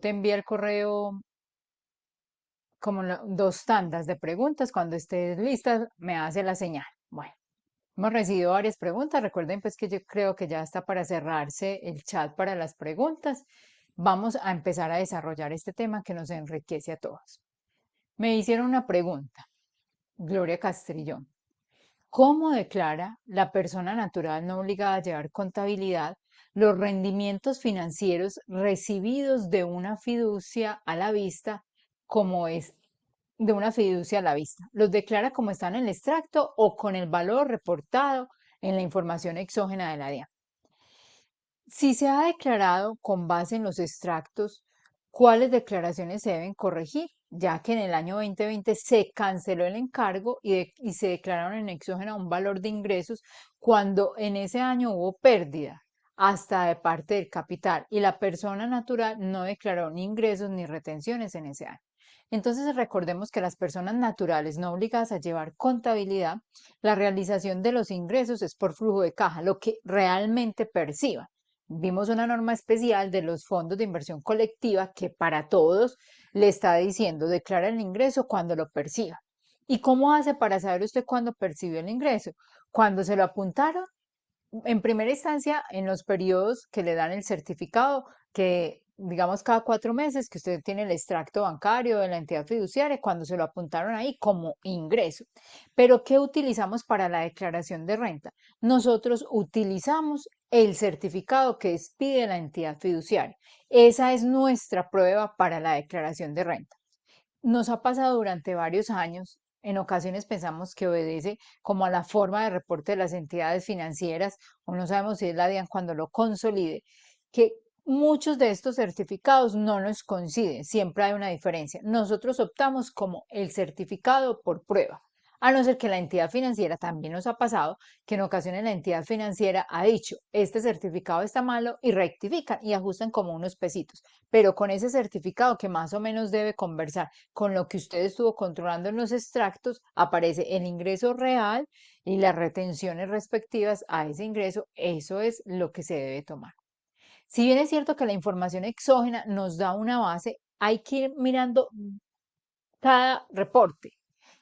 te envié el correo como dos tandas de preguntas. Cuando estés lista, me hace la señal. Bueno, hemos recibido varias preguntas. Recuerden pues que yo creo que ya está para cerrarse el chat para las preguntas. Vamos a empezar a desarrollar este tema que nos enriquece a todos. Me hicieron una pregunta, Gloria Castrillón. ¿Cómo declara la persona natural no obligada a llevar contabilidad los rendimientos financieros recibidos de una fiducia a la vista, como es de una fiducia a la vista? ¿Los declara como están en el extracto o con el valor reportado en la información exógena de la DIAN? Si se ha declarado con base en los extractos, ¿cuáles declaraciones se deben corregir? Ya que en el año 2020 se canceló el encargo y se declararon en exógena un valor de ingresos cuando en ese año hubo pérdida hasta de parte del capital y la persona natural no declaró ni ingresos ni retenciones en ese año. Entonces recordemos que las personas naturales no obligadas a llevar contabilidad, la realización de los ingresos es por flujo de caja, lo que realmente perciban. Vimos una norma especial de los fondos de inversión colectiva que para todos le está diciendo declara el ingreso cuando lo perciba. ¿Y cómo hace para saber usted cuándo percibió el ingreso? Cuando se lo apuntaron en primera instancia, en los periodos que le dan el certificado, que digamos cada 4 meses, que usted tiene el extracto bancario de la entidad fiduciaria, cuando se lo apuntaron ahí como ingreso. Pero, ¿qué utilizamos para la declaración de renta? Nosotros utilizamos el certificado que expide la entidad fiduciaria. Esa es nuestra prueba para la declaración de renta. Nos ha pasado durante varios años, en ocasiones pensamos que obedece como a la forma de reporte de las entidades financieras, o no sabemos si es la DIAN cuando lo consolide, que muchos de estos certificados no nos coinciden, siempre hay una diferencia. Nosotros optamos como el certificado por prueba. A no ser que la entidad financiera, también nos ha pasado que en ocasiones la entidad financiera ha dicho, este certificado está malo y rectifican y ajustan como unos pesitos, pero con ese certificado que más o menos debe conversar con lo que usted estuvo controlando en los extractos, aparece el ingreso real y las retenciones respectivas a ese ingreso. Eso es lo que se debe tomar. Si bien es cierto que la información exógena nos da una base, hay que ir mirando cada reporte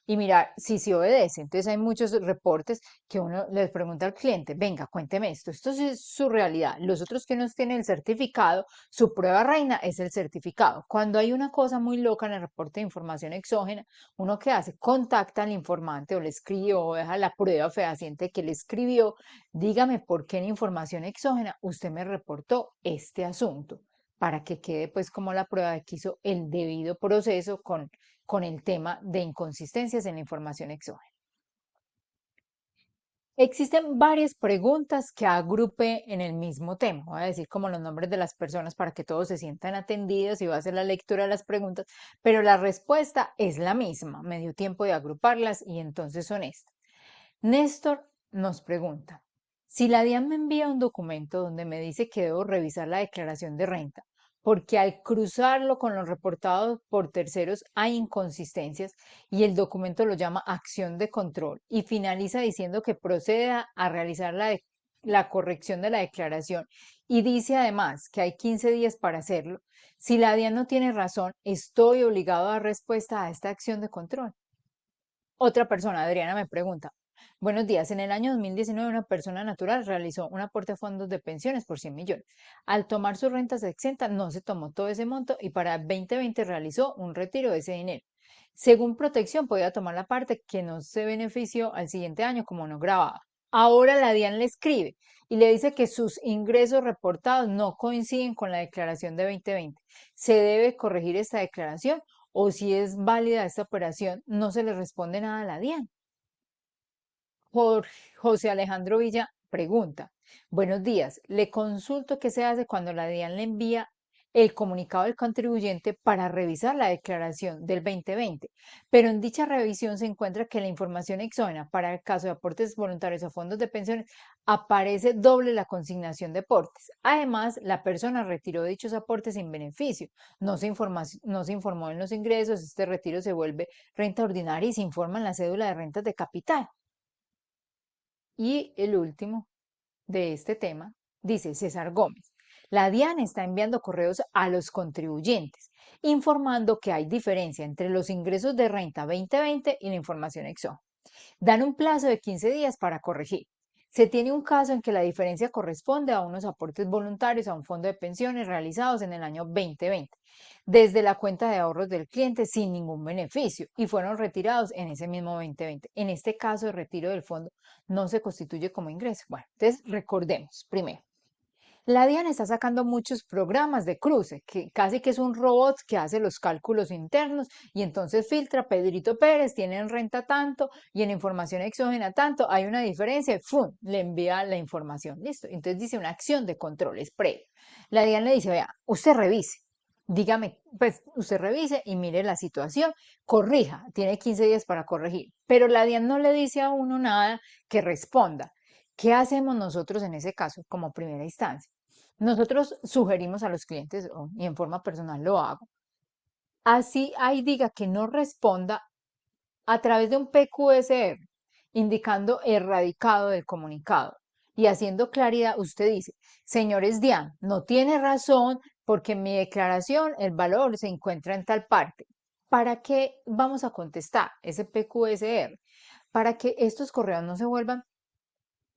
y mirar si se obedece. Entonces hay muchos reportes que uno les pregunta al cliente, venga, cuénteme esto sí es su realidad. Los otros que nos tienen el certificado, su prueba reina es el certificado. Cuando hay una cosa muy loca en el reporte de información exógena, uno que hace, contacta al informante o le escribe o deja la prueba fehaciente que le escribió, dígame por qué en información exógena usted me reportó este asunto para que quede pues como la prueba de que hizo el debido proceso con el tema de inconsistencias en la información exógena. Existen varias preguntas que agrupe en el mismo tema. Voy a decir como los nombres de las personas para que todos se sientan atendidos y va a hacer la lectura de las preguntas, pero la respuesta es la misma. Me dio tiempo de agruparlas y entonces son estas. Néstor nos pregunta, si la DIAN me envía un documento donde me dice que debo revisar la declaración de renta, porque al cruzarlo con los reportados por terceros hay inconsistencias y el documento lo llama acción de control y finaliza diciendo que proceda a realizar la corrección de la declaración y dice además que hay 15 días para hacerlo, si la DIAN no tiene razón, estoy obligado a dar respuesta a esta acción de control. Otra persona, Adriana, me pregunta, buenos días, en el año 2019 una persona natural realizó un aporte a fondos de pensiones por 100 millones. Al tomar sus rentas exentas no se tomó todo ese monto y para 2020 realizó un retiro de ese dinero. Según protección podía tomar la parte que no se benefició al siguiente año como no grababa. Ahora la DIAN le escribe y le dice que sus ingresos reportados no coinciden con la declaración de 2020. ¿Se debe corregir esta declaración o si es válida esta operación, no se le responde nada a la DIAN? José Alejandro Villa pregunta, buenos días, le consulto qué se hace cuando la DIAN le envía el comunicado del contribuyente para revisar la declaración del 2020, pero en dicha revisión se encuentra que la información exógena para el caso de aportes voluntarios a fondos de pensiones aparece doble la consignación de aportes. Además, la persona retiró dichos aportes sin beneficio, no se informó en los ingresos, este retiro se vuelve renta ordinaria y se informa en la cédula de rentas de capital. Y el último de este tema dice César Gómez. La DIAN está enviando correos a los contribuyentes, informando que hay diferencia entre los ingresos de renta 2020 y la información exógena. Dan un plazo de 15 días para corregir. Se tiene un caso en que la diferencia corresponde a unos aportes voluntarios a un fondo de pensiones realizados en el año 2020 desde la cuenta de ahorros del cliente sin ningún beneficio y fueron retirados en ese mismo 2020. En este caso, el retiro del fondo no se constituye como ingreso. Bueno, entonces recordemos primero. La DIAN está sacando muchos programas de cruce, que casi que es un robot que hace los cálculos internos y entonces filtra, Pedrito Pérez tiene en renta tanto y en información exógena tanto, hay una diferencia y ¡fum! Le envía la información, listo. Entonces dice una acción de controles previo. La DIAN le dice, vea, usted revise, dígame, pues usted revise y mire la situación, corrija, tiene 15 días para corregir, pero la DIAN no le dice a uno nada que responda. ¿Qué hacemos nosotros en ese caso como primera instancia? Nosotros sugerimos a los clientes, y en forma personal lo hago, así ahí diga que no responda a través de un PQSR, indicando erradicado del comunicado. Y haciendo claridad, usted dice, señores DIAN, no tiene razón porque en mi declaración el valor se encuentra en tal parte. ¿Para qué vamos a contestar ese PQSR? Para que estos correos no se vuelvan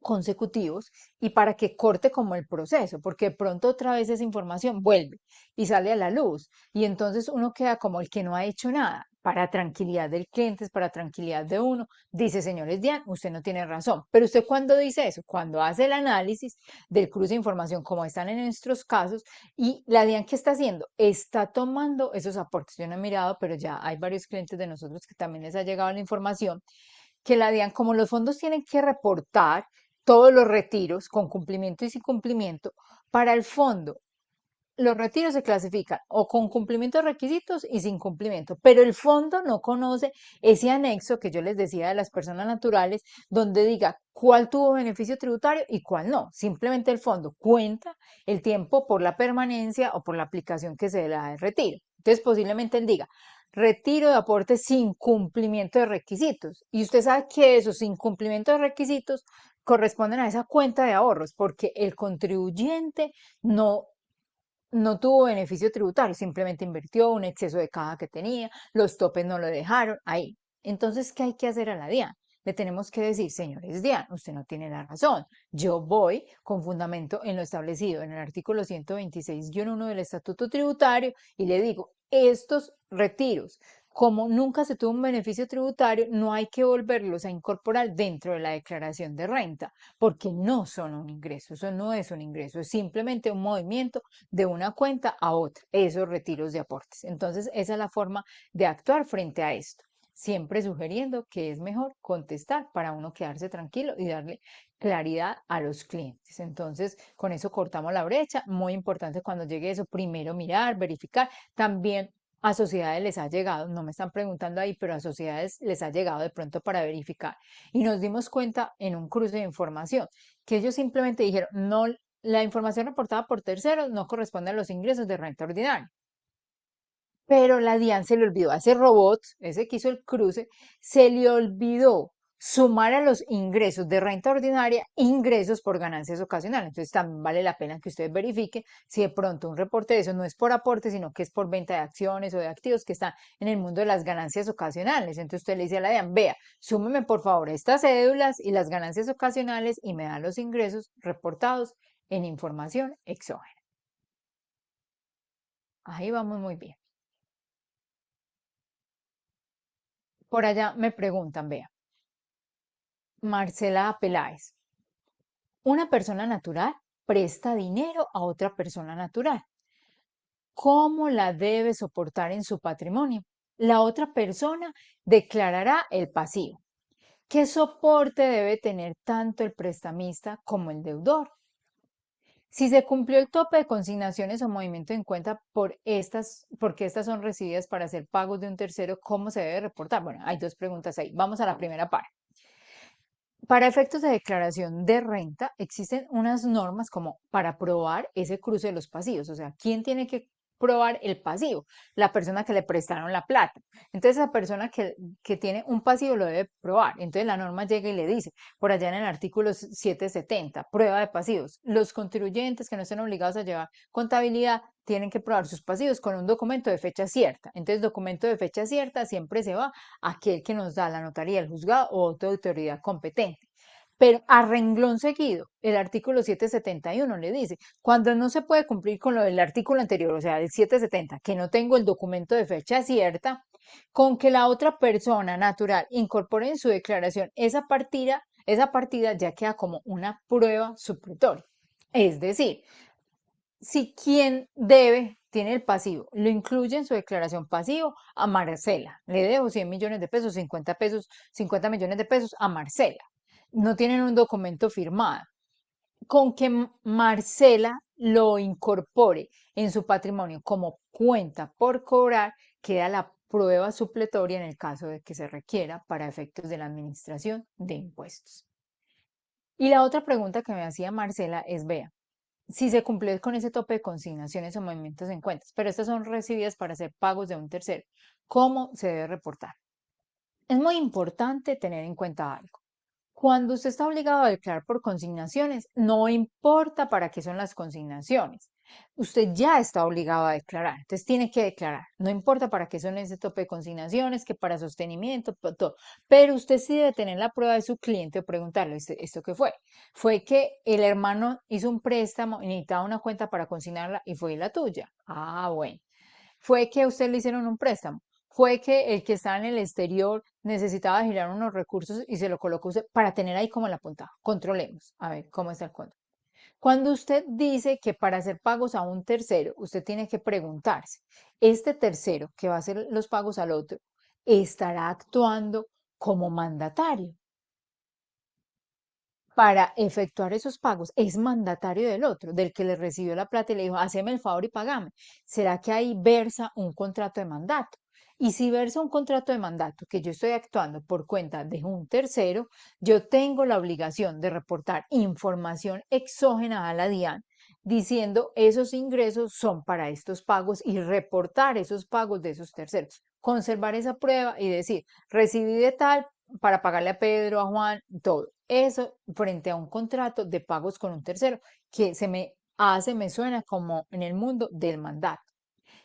consecutivos y para que corte como el proceso, porque de pronto otra vez esa información vuelve y sale a la luz y entonces uno queda como el que no ha hecho nada. Para tranquilidad del cliente, para tranquilidad de uno, dice, señores Dian, usted no tiene razón. Pero usted cuando dice eso, cuando hace el análisis del cruce de información, como están en nuestros casos, y la DIAN que está haciendo, está tomando esos aportes. Yo no he mirado, pero ya hay varios clientes de nosotros que también les ha llegado la información que la DIAN, como los fondos tienen que reportar todos los retiros con cumplimiento y sin cumplimiento, para el fondo los retiros se clasifican o con cumplimiento de requisitos y sin cumplimiento, pero el fondo no conoce ese anexo que yo les decía de las personas naturales, donde diga cuál tuvo beneficio tributario y cuál no. Simplemente el fondo cuenta el tiempo por la permanencia o por la aplicación que se le da el retiro. Entonces, posiblemente él diga retiro de aporte sin cumplimiento de requisitos. Y usted sabe que esos sin cumplimiento de requisitos corresponden a esa cuenta de ahorros, porque el contribuyente no tuvo beneficio tributario, simplemente invirtió un exceso de caja que tenía, los topes no lo dejaron ahí. Entonces, ¿qué hay que hacer a la DIAN? Le tenemos que decir, señores DIAN, usted no tiene la razón. Yo voy con fundamento en lo establecido en el artículo 126-1 del Estatuto Tributario y le digo, estos retiros como nunca se tuvo un beneficio tributario, no hay que volverlos a incorporar dentro de la declaración de renta, porque no son un ingreso, eso no es un ingreso, es simplemente un movimiento de una cuenta a otra, esos retiros de aportes. Entonces, esa es la forma de actuar frente a esto, siempre sugiriendo que es mejor contestar para uno quedarse tranquilo y darle claridad a los clientes. Entonces, con eso cortamos la brecha. Muy importante cuando llegue eso, primero mirar, verificar. También a sociedades les ha llegado, no me están preguntando ahí, pero a sociedades les ha llegado de pronto para verificar. Y nos dimos cuenta en un cruce de información que ellos simplemente dijeron, no, la información reportada por terceros no corresponde a los ingresos de renta ordinaria. Pero la DIAN se le olvidó a ese robot, ese que hizo el cruce, se le olvidó sumar a los ingresos de renta ordinaria ingresos por ganancias ocasionales. Entonces también vale la pena que ustedes verifiquen si de pronto un reporte de eso no es por aporte, sino que es por venta de acciones o de activos que están en el mundo de las ganancias ocasionales. Entonces usted le dice a la DIAN, vea, súmeme por favor estas cédulas y las ganancias ocasionales y me da los ingresos reportados en información exógena. Ahí vamos muy bien. Por allá me preguntan, vea, Marcela Peláez, una persona natural presta dinero a otra persona natural. ¿Cómo la debe soportar en su patrimonio? La otra persona declarará el pasivo. ¿Qué soporte debe tener tanto el prestamista como el deudor? Si se cumplió el tope de consignaciones o movimiento en cuenta porque estas son recibidas para hacer pagos de un tercero, ¿cómo se debe reportar? Bueno, hay dos preguntas ahí. Vamos a la primera parte. Para efectos de declaración de renta, existen unas normas como para probar ese cruce de los pasivos, o sea, quién tiene que probar el pasivo, la persona que le prestaron la plata. Entonces, esa persona que tiene un pasivo lo debe probar. Entonces, la norma llega y le dice, por allá en el artículo 770, prueba de pasivos. Los contribuyentes que no estén obligados a llevar contabilidad tienen que probar sus pasivos con un documento de fecha cierta. Entonces, documento de fecha cierta siempre se va a aquel que nos da la notaría, el juzgado o otra autoridad competente. Pero a renglón seguido, el artículo 771 le dice, cuando no se puede cumplir con lo del artículo anterior, o sea, el 770, que no tengo el documento de fecha cierta, con que la otra persona natural incorpore en su declaración esa partida ya queda como una prueba supletoria. Es decir, si quien debe tiene el pasivo, lo incluye en su declaración pasivo a Marcela. Le debo 100 millones de pesos, 50 pesos, 50 millones de pesos a Marcela. No tienen un documento firmado. Con que Marcela lo incorpore en su patrimonio como cuenta por cobrar, queda la prueba supletoria en el caso de que se requiera para efectos de la administración de impuestos. Y la otra pregunta que me hacía Marcela es, vea, si se cumple con ese tope de consignaciones o movimientos en cuentas, pero estas son recibidas para hacer pagos de un tercero, ¿cómo se debe reportar? Es muy importante tener en cuenta algo. Cuando usted está obligado a declarar por consignaciones, no importa para qué son las consignaciones. Usted ya está obligado a declarar, entonces tiene que declarar. No importa para qué son ese tope de consignaciones, que para sostenimiento, todo. Pero usted sí debe tener la prueba de su cliente o preguntarle, ¿esto qué fue? Fue que el hermano hizo un préstamo y necesitaba una cuenta para consignarla y fue la tuya. Ah, bueno. Fue que a usted le hicieron un préstamo. Fue que el que estaba en el exterior necesitaba girar unos recursos y se lo colocó usted para tener ahí como la punta. Controlemos, a ver cómo está el control. Cuando usted dice que para hacer pagos a un tercero, usted tiene que preguntarse, ¿este tercero que va a hacer los pagos al otro estará actuando como mandatario para efectuar esos pagos? Es mandatario del otro, del que le recibió la plata y le dijo, haceme el favor y pagame. ¿Será que ahí versa un contrato de mandato? Y si versa un contrato de mandato que yo estoy actuando por cuenta de un tercero, yo tengo la obligación de reportar información exógena a la DIAN diciendo esos ingresos son para estos pagos y reportar esos pagos de esos terceros. Conservar esa prueba y decir, recibí de tal para pagarle a Pedro, a Juan, todo. Eso frente a un contrato de pagos con un tercero que me suena como en el mundo del mandato.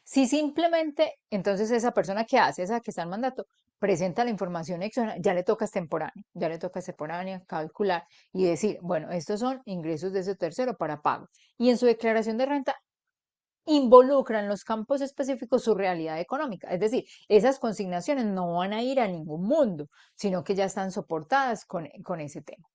Si simplemente, entonces esa persona que hace, esa que está en mandato, presenta la información exógena, ya le toca extemporánea, calcular y decir, bueno, estos son ingresos de ese tercero para pago. Y en su declaración de renta involucran en los campos específicos su realidad económica. Es decir, esas consignaciones no van a ir a ningún mundo, sino que ya están soportadas con ese tema.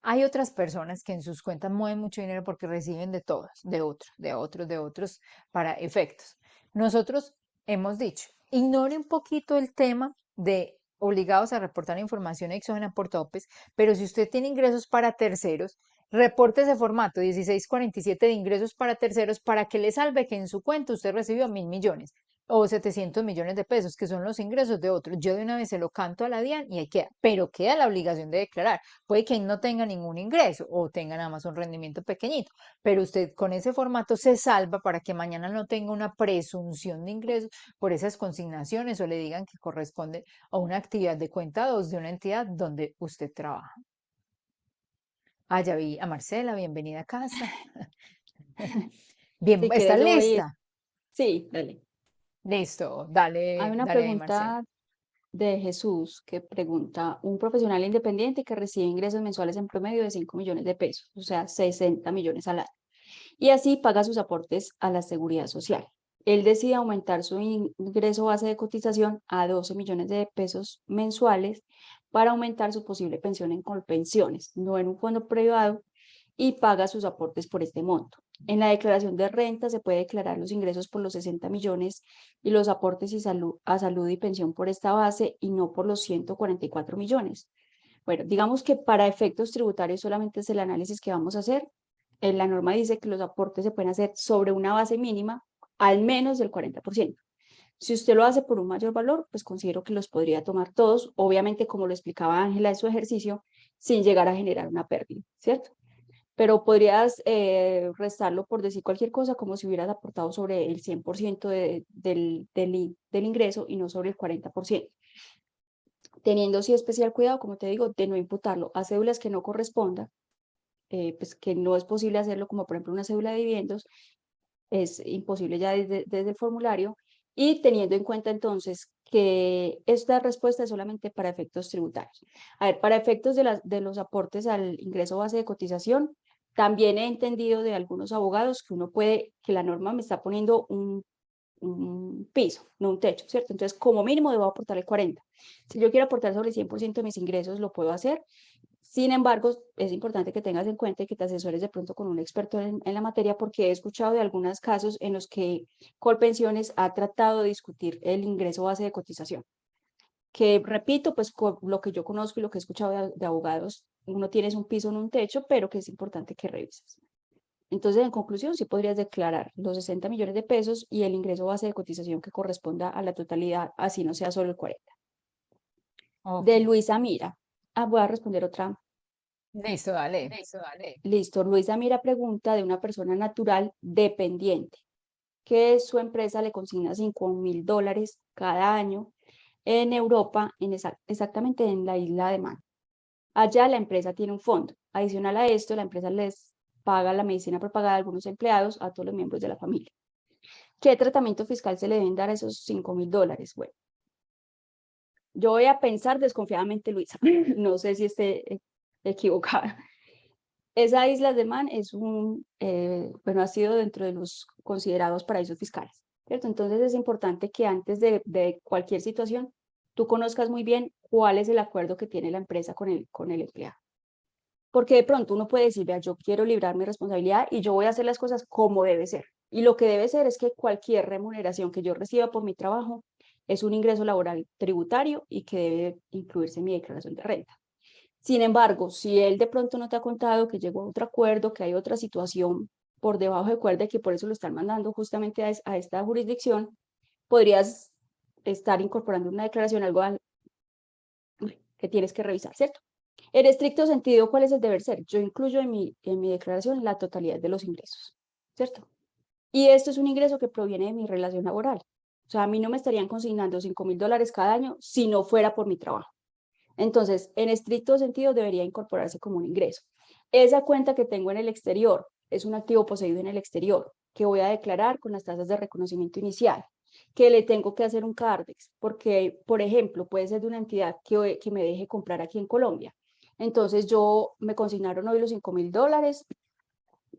Hay otras personas que en sus cuentas mueven mucho dinero porque reciben de todos, de otros para efectos. Nosotros hemos dicho, ignore un poquito el tema de obligados a reportar información exógena por topes, pero si usted tiene ingresos para terceros, reporte ese formato 1647 de ingresos para terceros para que le salve que en su cuenta usted recibió 1.000 millones o 700 millones de pesos, que son los ingresos de otros. Yo de una vez se lo canto a la DIAN y ahí queda, pero queda la obligación de declarar. Puede que no tenga ningún ingreso o tenga nada más un rendimiento pequeñito, pero usted con ese formato se salva para que mañana no tenga una presunción de ingresos por esas consignaciones o le digan que corresponde a una actividad de cuenta 2 de una entidad donde usted trabaja. Ah, ya vi a Marcela, bienvenida a casa. Bien, Si ¿está quieres, yo voy. lista? Sí, dale. Listo, Hay dale, una dale ahí, Marcela. pregunta de Jesús que pregunta, un profesional independiente que recibe ingresos mensuales en promedio de 5 millones de pesos, o sea, 60 millones al año, y así paga sus aportes a la seguridad social. Él decide aumentar su ingreso base de cotización a 12 millones de pesos mensuales para aumentar su posible pensión en Colpensiones, no en un fondo privado, y paga sus aportes por este monto. En la declaración de renta se puede declarar los ingresos por los 60 millones y los aportes a salud y pensión por esta base y no por los 144 millones. Bueno, digamos que para efectos tributarios solamente es el análisis que vamos a hacer. La norma dice que los aportes se pueden hacer sobre una base mínima al menos del 40%. Si usted lo hace por un mayor valor, pues considero que los podría tomar todos, obviamente como lo explicaba Ángela en su ejercicio, sin llegar a generar una pérdida, ¿cierto? pero podrías restarlo por decir cualquier cosa, como si hubieras aportado sobre el 100% del ingreso y no sobre el 40%. Teniendo sí especial cuidado, como te digo, de no imputarlo a cédulas que no correspondan, pues que no es posible hacerlo, como por ejemplo una cédula de dividendos, es imposible ya desde el formulario, y teniendo en cuenta entonces que esta respuesta es solamente para efectos tributarios. A ver, para efectos de los aportes al ingreso base de cotización, también he entendido de algunos abogados que uno puede, que la norma me está poniendo un piso, no un techo, ¿cierto? Entonces, como mínimo debo aportar el 40. Si yo quiero aportar sobre el 100% de mis ingresos, lo puedo hacer. Sin embargo, es importante que tengas en cuenta y que te asesores de pronto con un experto en la materia, porque he escuchado de algunos casos en los que Colpensiones ha tratado de discutir el ingreso base de cotización, que repito, pues con lo que yo conozco y lo que he escuchado de abogados, uno tienes un piso, no un techo, pero que es importante que revises. Entonces, en conclusión, sí podrías declarar los 60 millones de pesos y el ingreso base de cotización que corresponda a la totalidad, así no sea solo el 40. Ok, De Luisa Mira. Ah, voy a responder otra. listo, dale. Listo. Luisa Mira pregunta de una persona natural dependiente, que su empresa le consigna $5.000 cada año en Europa, exactamente en la isla de Man. Allá la empresa tiene un fondo. Adicional a esto, la empresa les paga la medicina prepagada a algunos empleados, a todos los miembros de la familia. ¿Qué tratamiento fiscal se le deben dar a esos $5.000? Bueno, yo voy a pensar desconfiadamente, Luisa. No sé si esté equivocada. Esa isla de Man es bueno, ha sido dentro de los considerados paraísos fiscales, ¿cierto? Entonces es importante que antes de cualquier situación, tú conozcas muy bien cuál es el acuerdo que tiene la empresa con el empleado. Porque de pronto uno puede decir, vea, yo quiero librar mi responsabilidad y yo voy a hacer las cosas como debe ser. Y lo que debe ser es que cualquier remuneración que yo reciba por mi trabajo es un ingreso laboral tributario y que debe incluirse en mi declaración de renta. Sin embargo, si él de pronto no te ha contado que llegó a otro acuerdo, que hay otra situación por debajo de cuerda y que por eso lo están mandando justamente a esta jurisdicción, podrías estar incorporando una declaración, algo que tienes que revisar, ¿cierto? En estricto sentido, ¿cuál es el deber ser? Yo incluyo en mi declaración la totalidad de los ingresos, ¿cierto? Y esto es un ingreso que proviene de mi relación laboral. O sea, a mí no me estarían consignando $5.000 cada año si no fuera por mi trabajo. Entonces, en estricto sentido, debería incorporarse como un ingreso. Esa cuenta que tengo en el exterior es un activo poseído en el exterior que voy a declarar con las tasas de reconocimiento inicial, que le tengo que hacer un CARDEX, porque, por ejemplo, puede ser de una entidad que me deje comprar aquí en Colombia. Entonces, yo me consignaron hoy los $5.000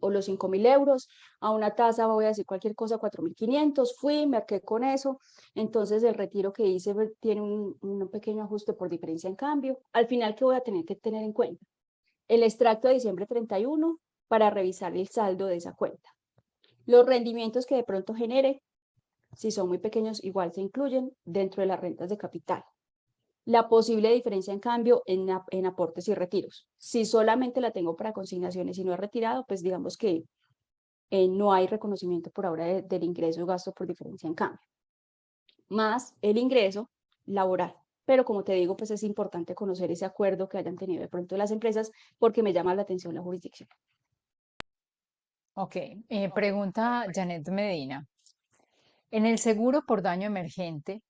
o los 5.000 euros a una tasa, voy a decir cualquier cosa, 4.500, fui, me quedé con eso, entonces el retiro que hice tiene un pequeño ajuste por diferencia en cambio. Al final, ¿qué voy a tener que tener en cuenta? El extracto de diciembre 31 para revisar el saldo de esa cuenta. Los rendimientos que de pronto genere, si son muy pequeños, igual se incluyen dentro de las rentas de capital. La posible diferencia en cambio en aportes y retiros. Si solamente la tengo para consignaciones y no he retirado, pues digamos que no hay reconocimiento por ahora del ingreso y gasto por diferencia en cambio, más el ingreso laboral. Pero como te digo, pues es importante conocer ese acuerdo que hayan tenido de pronto las empresas porque me llama la atención la jurisdicción. Ok, pregunta Janet Medina. En el seguro por daño emergente,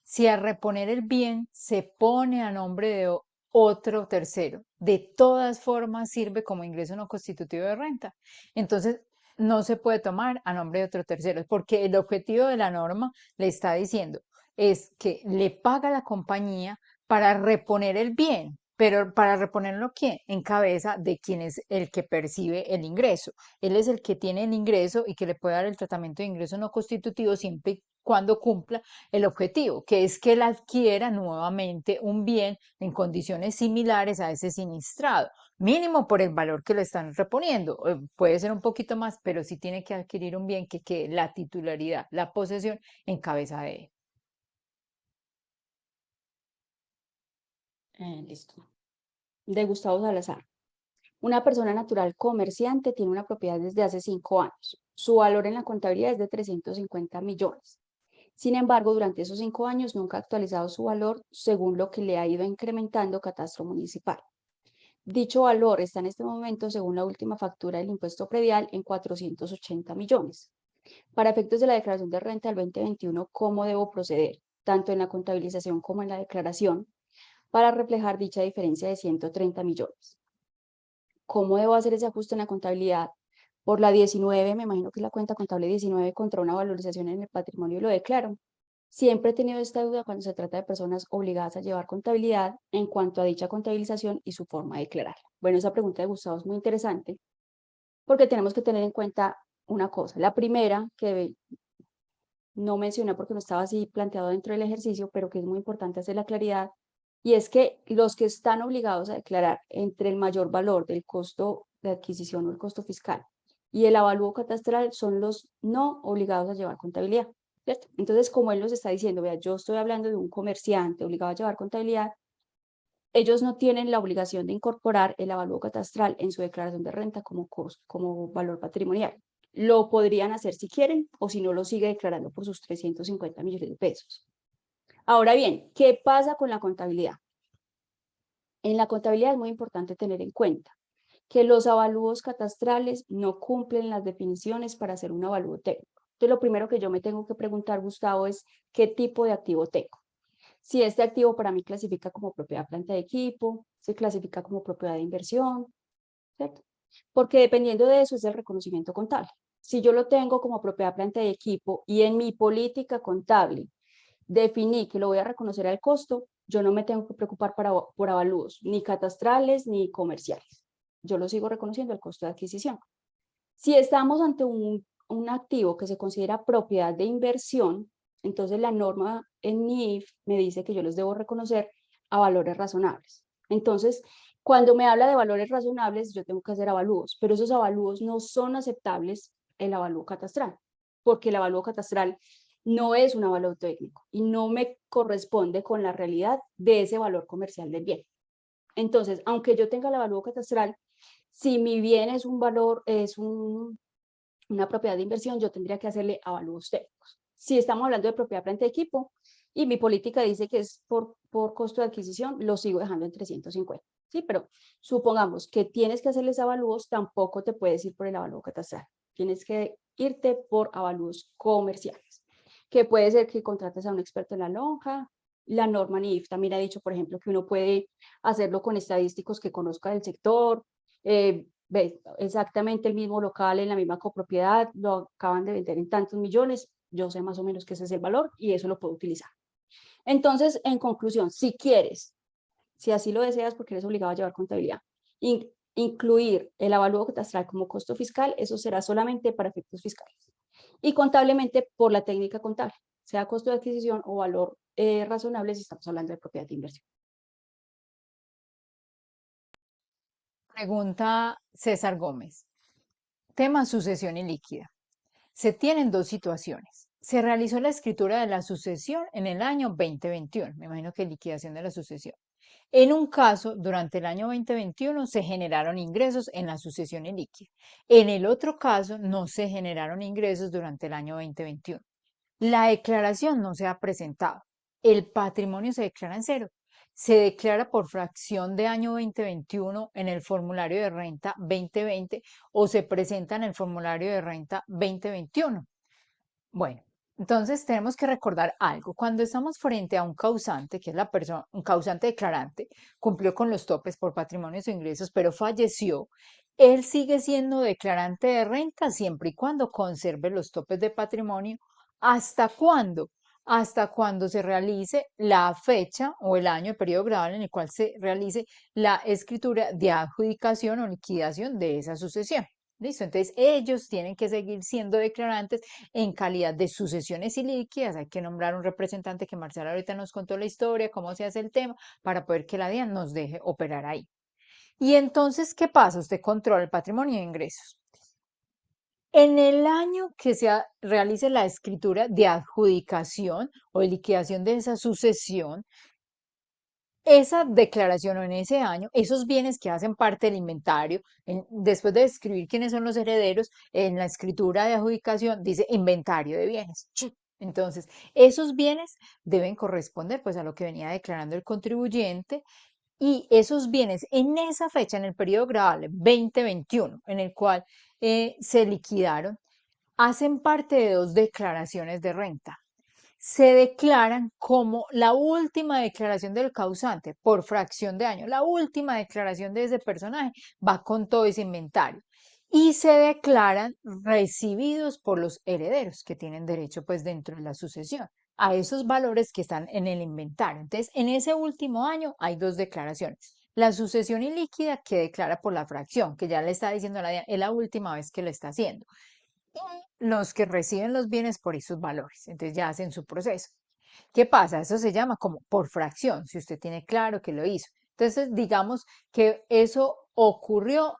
si al reponer el bien se pone a nombre de otro tercero, de todas formas sirve como ingreso no constitutivo de renta. Entonces, no se puede tomar a nombre de otro tercero, porque el objetivo de la norma le está diciendo es que le paga la compañía para reponer el bien. Pero para reponerlo, ¿quién? En cabeza de quien es el que percibe el ingreso. Él es el que tiene el ingreso y que le puede dar el tratamiento de ingreso no constitutivo siempre y cuando cumpla el objetivo, que es que él adquiera nuevamente un bien en condiciones similares a ese siniestrado, mínimo por el valor que le están reponiendo. Puede ser un poquito más, pero sí tiene que adquirir un bien que quede la titularidad, la posesión en cabeza de él. Listo. De Gustavo Salazar. Una persona natural comerciante tiene una propiedad desde hace 5 años. Su valor en la contabilidad es de 350 millones. Sin embargo, durante esos 5 años nunca ha actualizado su valor según lo que le ha ido incrementando catastro municipal. Dicho valor está en este momento, según la última factura del impuesto predial, en 480 millones. Para efectos de la declaración de renta del 2021, ¿cómo debo proceder, tanto en la contabilización como en la declaración, para reflejar dicha diferencia de 130 millones? ¿Cómo debo hacer ese ajuste en la contabilidad? Por la 19, me imagino que es la cuenta contable 19 contra una valorización en el patrimonio y lo declaro. Siempre he tenido esta duda cuando se trata de personas obligadas a llevar contabilidad en cuanto a dicha contabilización y su forma de declararla. Bueno, esa pregunta de Gustavo es muy interesante porque tenemos que tener en cuenta una cosa. La primera, que no mencioné porque no estaba así planteado dentro del ejercicio, pero que es muy importante hacer la claridad, y es que los que están obligados a declarar entre el mayor valor del costo de adquisición o el costo fiscal y el avalúo catastral son los no obligados a llevar contabilidad, ¿cierto? Entonces, como él nos está diciendo, vea, yo estoy hablando de un comerciante obligado a llevar contabilidad, ellos no tienen la obligación de incorporar el avalúo catastral en su declaración de renta como valor patrimonial. Lo podrían hacer si quieren o si no lo sigue declarando por sus 350 millones de pesos. Ahora bien, ¿qué pasa con la contabilidad? En la contabilidad es muy importante tener en cuenta que los avalúos catastrales no cumplen las definiciones para hacer un avalúo técnico. Entonces, lo primero que yo me tengo que preguntar, Gustavo, es qué tipo de activo tengo. Si este activo para mí clasifica como propiedad planta de equipo, se clasifica como propiedad de inversión, ¿cierto? Porque dependiendo de eso es el reconocimiento contable. Si yo lo tengo como propiedad planta de equipo y en mi política contable definí que lo voy a reconocer al costo, yo no me tengo que preocupar por avalúos, ni catastrales ni comerciales. Yo lo sigo reconociendo al costo de adquisición. Si estamos ante un activo que se considera propiedad de inversión, entonces la norma en NIF me dice que yo los debo reconocer a valores razonables. Entonces, cuando me habla de valores razonables, yo tengo que hacer avalúos, pero esos avalúos no son aceptables el avalúo catastral, porque el avalúo catastral no es un avalúo técnico y no me corresponde con la realidad de ese valor comercial del bien. Entonces, aunque yo tenga el avalúo catastral, si mi bien es un valor, una propiedad de inversión, yo tendría que hacerle avalúos técnicos. Si estamos hablando de propiedad frente a equipo y mi política dice que es por costo de adquisición, lo sigo dejando en 350. Sí, pero supongamos que tienes que hacerles avalúos, tampoco te puedes ir por el avalúo catastral. Tienes que irte por avalúos comerciales, que puede ser que contrates a un experto en la lonja. La norma NIF también ha dicho, por ejemplo, que uno puede hacerlo con estadísticos que conozca del sector, ve exactamente el mismo local en la misma copropiedad, lo acaban de vender en tantos millones, yo sé más o menos que ese es el valor y eso lo puedo utilizar. Entonces, en conclusión, si quieres, si así lo deseas porque eres obligado a llevar contabilidad, incluir el avalúo catastral como costo fiscal, eso será solamente para efectos fiscales. Y contablemente por la técnica contable, sea costo de adquisición o valor razonable si estamos hablando de propiedad de inversión. Pregunta César Gómez. Tema sucesión ilíquida. Se tienen dos situaciones. Se realizó la escritura de la sucesión en el año 2021, me imagino que liquidación de la sucesión. En un caso, durante el año 2021 se generaron ingresos en la sucesión ilíquida. En el otro caso, no se generaron ingresos durante el año 2021. La declaración no se ha presentado. El patrimonio se declara en cero. Se declara por fracción de año 2021 en el formulario de renta 2020 o se presenta en el formulario de renta 2021. Bueno, entonces tenemos que recordar algo. Cuando estamos frente a un causante, que es la persona, un causante declarante, cumplió con los topes por patrimonios o ingresos, pero falleció, él sigue siendo declarante de renta siempre y cuando conserve los topes de patrimonio. ¿Hasta cuándo? Hasta cuando se realice la fecha o el año, el periodo grabable en el cual se realice la escritura de adjudicación o liquidación de esa sucesión. ¿Listo? Entonces ellos tienen que seguir siendo declarantes en calidad de sucesiones ilíquidas. Hay que nombrar un representante que Marcela ahorita nos contó la historia, cómo se hace el tema, para poder que la DIAN nos deje operar ahí. Y entonces, ¿qué pasa? Usted controla el patrimonio de ingresos. En el año que se realice la escritura de adjudicación o de liquidación de esa sucesión, esa declaración o en ese año, esos bienes que hacen parte del inventario, después de describir quiénes son los herederos, en la escritura de adjudicación dice inventario de bienes. Entonces, esos bienes deben corresponder pues a lo que venía declarando el contribuyente y esos bienes en esa fecha, en el periodo gradable 2021, en el cual se liquidaron, hacen parte de dos declaraciones de renta. Se declaran como la última declaración del causante por fracción de año. La última declaración de ese personaje va con todo ese inventario. Y se declaran recibidos por los herederos que tienen derecho pues dentro de la sucesión a esos valores que están en el inventario. Entonces, en ese último año hay dos declaraciones. La sucesión ilíquida que declara por la fracción, que ya le está diciendo la DIAN, es la última vez que lo está haciendo, y los que reciben los bienes por esos valores. Entonces ya hacen su proceso. ¿Qué pasa? Eso se llama como por fracción, si usted tiene claro que lo hizo. Entonces, digamos que eso ocurrió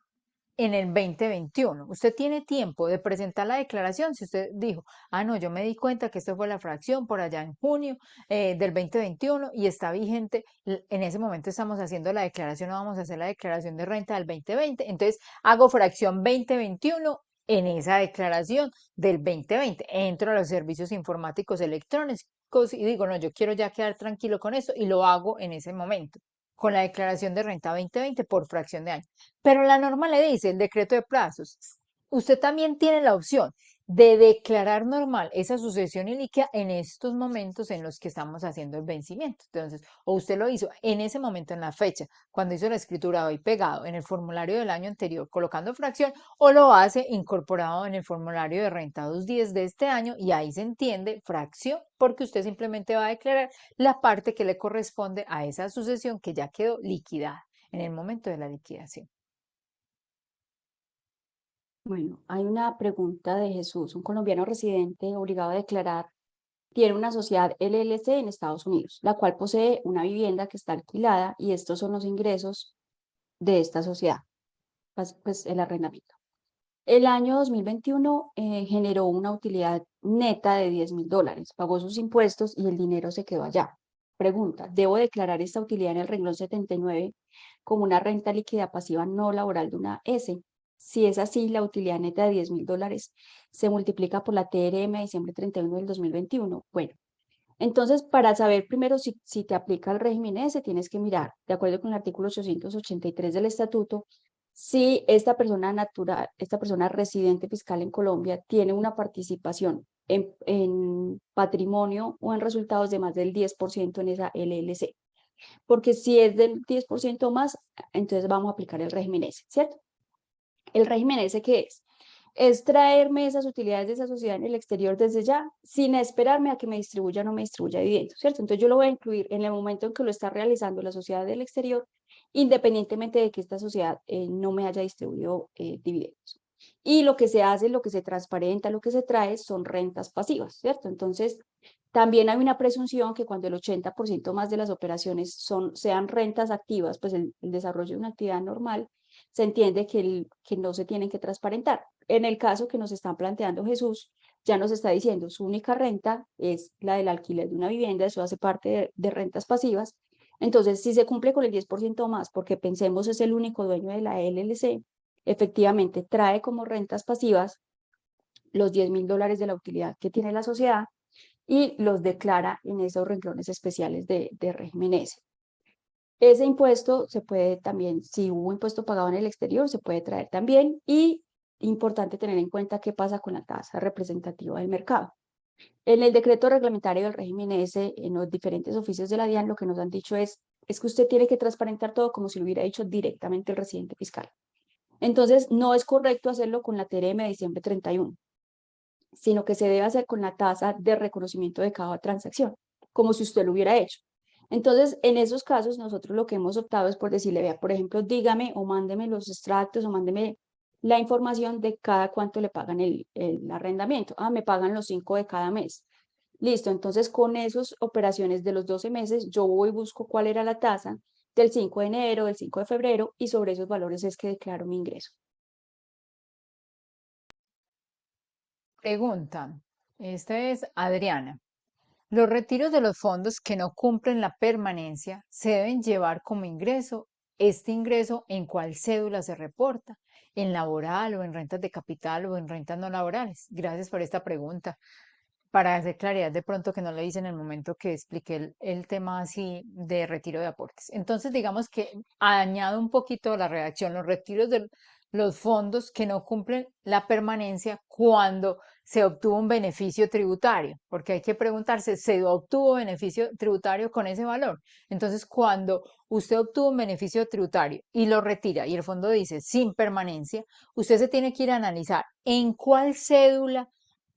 en el 2021. Usted tiene tiempo de presentar la declaración si usted dijo, ah, no, yo me di cuenta que esto fue la fracción por allá en junio del 2021 y está vigente. En ese momento estamos haciendo la declaración, no vamos a hacer la declaración de renta del 2020. Entonces, hago fracción 2021 en esa declaración del 2020. Entro a los servicios informáticos electrónicos y digo, no, yo quiero ya quedar tranquilo con eso y lo hago en ese momento, con la declaración de renta 2020 por fracción de año. Pero la norma le dice, el decreto de plazos, usted también tiene la opción de declarar normal esa sucesión ilíquida en estos momentos en los que estamos haciendo el vencimiento. Entonces, o usted lo hizo en ese momento, en la fecha, cuando hizo la escritura hoy pegado en el formulario del año anterior colocando fracción, o lo hace incorporado en el formulario de renta 210 de este año y ahí se entiende fracción porque usted simplemente va a declarar la parte que le corresponde a esa sucesión que ya quedó liquidada en el momento de la liquidación. Bueno, hay una pregunta de Jesús. Un colombiano residente obligado a declarar tiene una sociedad LLC en Estados Unidos, la cual posee una vivienda que está alquilada y estos son los ingresos de esta sociedad, pues el arrendamiento. El año 2021 generó una utilidad neta de $10.000, pagó sus impuestos y el dinero se quedó allá. Pregunta, ¿debo declarar esta utilidad en el renglón 79 como una renta líquida pasiva no laboral de una S? Si es así, la utilidad neta de $10.000 se multiplica por la TRM de diciembre 31 del 2021. Bueno, entonces, para saber primero si te aplica el régimen S, tienes que mirar, de acuerdo con el artículo 883 del estatuto, si esta persona natural, esta persona residente fiscal en Colombia tiene una participación en patrimonio o en resultados de más del 10% en esa LLC. Porque si es del 10% más, entonces vamos a aplicar el régimen S, ¿cierto? ¿El régimen S qué es? Es traerme esas utilidades de esa sociedad en el exterior desde ya, sin esperarme a que me distribuya o no me distribuya dividendos, ¿cierto? Entonces yo lo voy a incluir en el momento en que lo está realizando la sociedad del exterior, independientemente de que esta sociedad no me haya distribuido dividendos. Y lo que se hace, lo que se transparenta, lo que se trae son rentas pasivas, ¿cierto? Entonces, también hay una presunción que cuando el 80% más de las operaciones sean rentas activas, pues el desarrollo de una actividad normal, se entiende que no se tienen que transparentar. En el caso que nos están planteando Jesús, ya nos está diciendo, su única renta es la del alquiler de una vivienda, eso hace parte de rentas pasivas. Entonces, si se cumple con el 10% más, porque pensemos es el único dueño de la LLC, efectivamente trae como rentas pasivas los $10.000 de la utilidad que tiene la sociedad y los declara en esos renglones especiales de régimen S. Ese impuesto se puede también, si hubo impuesto pagado en el exterior, se puede traer también y importante tener en cuenta qué pasa con la tasa representativa del mercado. En el decreto reglamentario del régimen S, en los diferentes oficios de la DIAN, lo que nos han dicho es que usted tiene que transparentar todo como si lo hubiera hecho directamente el residente fiscal. Entonces, no es correcto hacerlo con la TRM de diciembre 31, sino que se debe hacer con la tasa de reconocimiento de cada transacción, como si usted lo hubiera hecho. Entonces, en esos casos, nosotros lo que hemos optado es por decirle, vea, por ejemplo, dígame o mándeme los extractos o mándeme la información de cada cuánto le pagan el arrendamiento. Ah, me pagan los 5 de cada mes. Listo, entonces con esas operaciones de los 12 meses, yo voy y busco cuál era la tasa del 5 de enero, del 5 de febrero, y sobre esos valores es que declaro mi ingreso. Pregunta, esta es Adriana. Los retiros de los fondos que no cumplen la permanencia se deben llevar como ingreso. ¿Este ingreso en cuál cédula se reporta? ¿En laboral o en rentas de capital o en rentas no laborales? Gracias por esta pregunta. para hacer claridad de pronto que no lo hice en el momento que expliqué el tema así de retiro de aportes. Entonces, digamos que añado un poquito a la redacción, los retiros de los fondos que no cumplen la permanencia cuando se obtuvo un beneficio tributario, porque hay que preguntarse, ¿se obtuvo beneficio tributario con ese valor? Entonces, cuando usted obtuvo un beneficio tributario y lo retira y el fondo dice sin permanencia, usted se tiene que ir a analizar en cuál cédula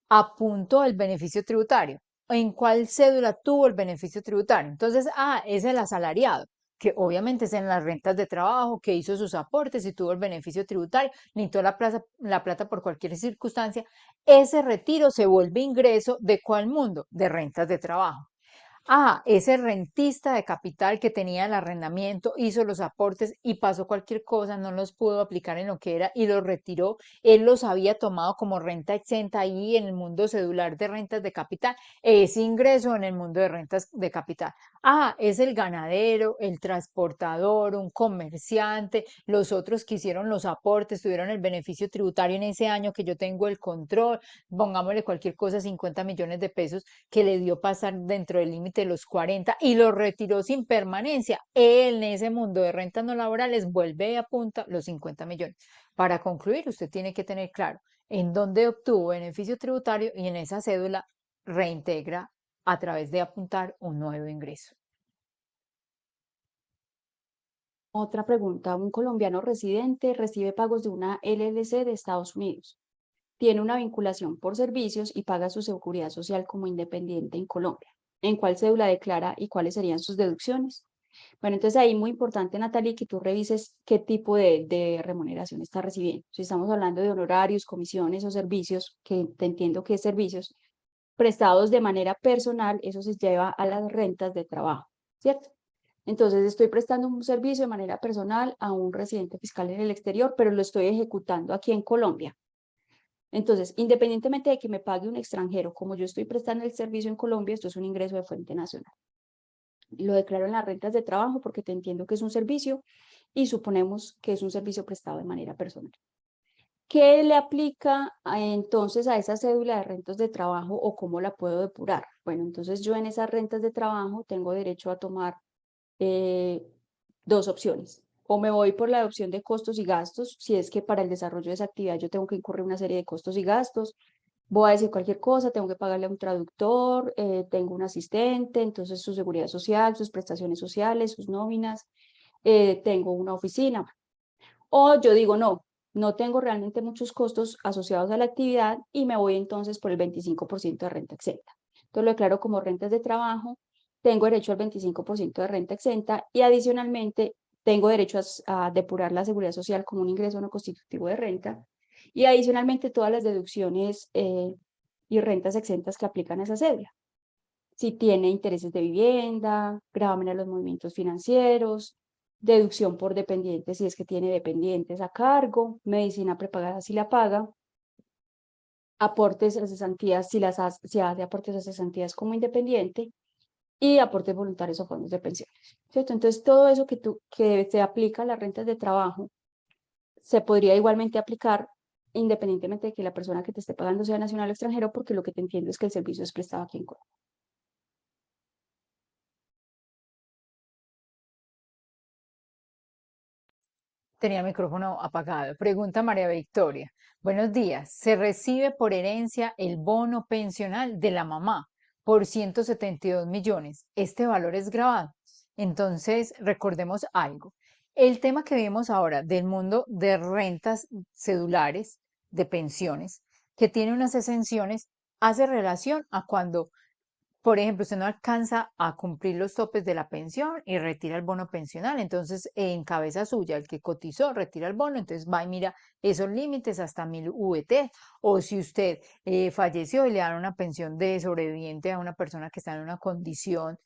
apuntó el beneficio tributario, en cuál cédula tuvo el beneficio tributario. Entonces, es el asalariado, que obviamente es en las rentas de trabajo, que hizo sus aportes y tuvo el beneficio tributario, necesitó la plata por cualquier circunstancia. Ese retiro se vuelve ingreso de cuál mundo, de rentas de trabajo. Ese rentista de capital que tenía el arrendamiento hizo los aportes y pasó cualquier cosa, no los pudo aplicar en lo que era y los retiró. Él los había tomado como renta exenta ahí en el mundo cedular de rentas de capital. Ese ingreso en el mundo de rentas de capital. Es el ganadero, el transportador, un comerciante, los otros que hicieron los aportes, tuvieron el beneficio tributario en ese año que yo tengo el control, pongámosle cualquier cosa, 50 millones de pesos que le dio pasar dentro del límite de los 40 y lo retiró sin permanencia. Él en ese mundo de rentas no laborales vuelve y apunta los 50 millones. Para concluir, usted tiene que tener claro en dónde obtuvo beneficio tributario y en esa cédula reintegra a través de apuntar un nuevo ingreso. Otra pregunta, un colombiano residente recibe pagos de una LLC de Estados Unidos. Tiene una vinculación por servicios y paga su seguridad social como independiente en Colombia. ¿En cuál cédula declara y cuáles serían sus deducciones? Bueno, entonces ahí muy importante, Natalie, que tú revises qué tipo de remuneración está recibiendo. Si estamos hablando de honorarios, comisiones o servicios, que te entiendo que es servicios prestados de manera personal, eso se lleva a las rentas de trabajo, ¿cierto? Entonces estoy prestando un servicio de manera personal a un residente fiscal en el exterior, pero lo estoy ejecutando aquí en Colombia. Entonces, independientemente de que me pague un extranjero, como yo estoy prestando el servicio en Colombia, esto es un ingreso de fuente nacional. Lo declaro en las rentas de trabajo porque te entiendo que es un servicio y suponemos que es un servicio prestado de manera personal. ¿Qué le aplica entonces a esa cédula de rentas de trabajo o cómo la puedo depurar? Bueno, entonces yo en esas rentas de trabajo tengo derecho a tomar eh, dos opciones. O me voy por la opción de costos y gastos, si es que para el desarrollo de esa actividad yo tengo que incurrir una serie de costos y gastos. Voy a decir cualquier cosa, tengo que pagarle a un traductor, tengo un asistente, entonces su seguridad social, sus prestaciones sociales, sus nóminas, tengo una oficina. O yo digo, no, no tengo realmente muchos costos asociados a la actividad y me voy entonces por el 25% de renta exenta. Entonces lo declaro como rentas de trabajo, tengo derecho al 25% de renta exenta y adicionalmente tengo derecho a depurar la seguridad social como un ingreso no constitutivo de renta y adicionalmente todas las deducciones y rentas exentas que aplican a esa cédula. Si tiene intereses de vivienda, gravamen a los movimientos financieros, deducción por dependientes si es que tiene dependientes a cargo, medicina prepagada si la paga, aportes a cesantías si hace aportes a cesantías como independiente y aportes voluntarios o fondos de pensiones, ¿cierto? Entonces todo eso que se aplica a las rentas de trabajo se podría igualmente aplicar independientemente de que la persona que te esté pagando sea nacional o extranjero, porque lo que te entiendo es que el servicio es prestado aquí en Colombia. Tenía el micrófono apagado. Pregunta María Victoria. Buenos días. Se recibe por herencia el bono pensional de la mamá por 172 millones. Este valor es grabado. Entonces, recordemos algo. El tema que vimos ahora del mundo de rentas cedulares, de pensiones, que tiene unas exenciones, hace relación a cuando por ejemplo, usted no alcanza a cumplir los topes de la pensión y retira el bono pensional. Entonces, en cabeza suya, el que cotizó retira el bono, entonces va y mira esos límites hasta 1000 VT. O si usted falleció y le dan una pensión de sobreviviente a una persona que está en una condición,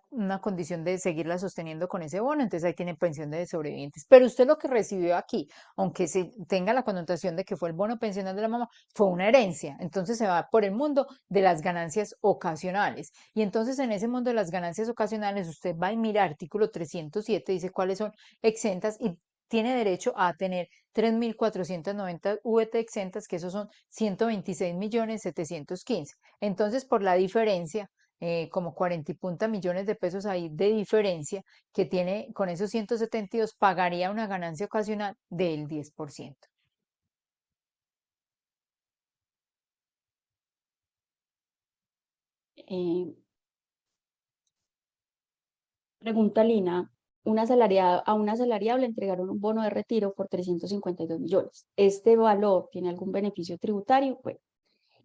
una condición de seguirla sosteniendo con ese bono, entonces ahí tiene pensión de sobrevivientes. Pero usted lo que recibió aquí, aunque se tenga la connotación de que fue el bono pensional de la mamá, fue una herencia. Entonces se va por el mundo de las ganancias ocasionales. Y entonces en ese mundo de las ganancias ocasionales usted va y mira artículo 307, dice cuáles son exentas y tiene derecho a tener 3.490 VT exentas, que esos son 126.715.000. Entonces, por la diferencia, como 40 y punta millones de pesos ahí de diferencia que tiene con esos 172, pagaría una ganancia ocasional del 10%. Eh, Pregunta Lina, a una asalariado le entregaron un bono de retiro por 352 millones. ¿Este valor tiene algún beneficio tributario? Bueno,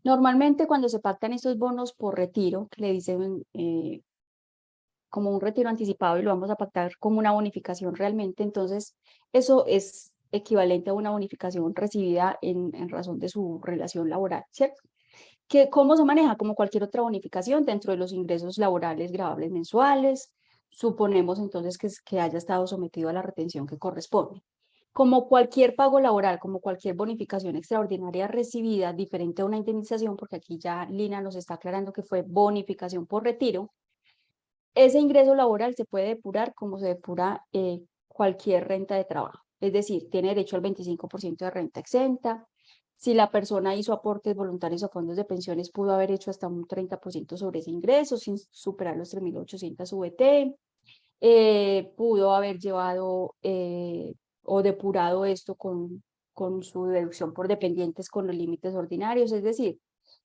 normalmente cuando se pactan estos bonos por retiro, que le dicen como un retiro anticipado y lo vamos a pactar como una bonificación realmente, entonces eso es equivalente a una bonificación recibida en razón de su relación laboral, ¿cierto? ¿Cómo se maneja? Como cualquier otra bonificación dentro de los ingresos laborales grabables mensuales. Suponemos entonces que haya estado sometido a la retención que corresponde. Como cualquier pago laboral, como cualquier bonificación extraordinaria recibida, diferente a una indemnización, porque aquí ya Lina nos está aclarando que fue bonificación por retiro, ese ingreso laboral se puede depurar como se depura cualquier renta de trabajo. Es decir, tiene derecho al 25% de renta exenta. Si la persona hizo aportes voluntarios a fondos de pensiones, pudo haber hecho hasta un 30% sobre ese ingreso sin superar los 3.800 VT. Pudo haber llevado o depurado esto con su deducción por dependientes con los límites ordinarios. Es decir,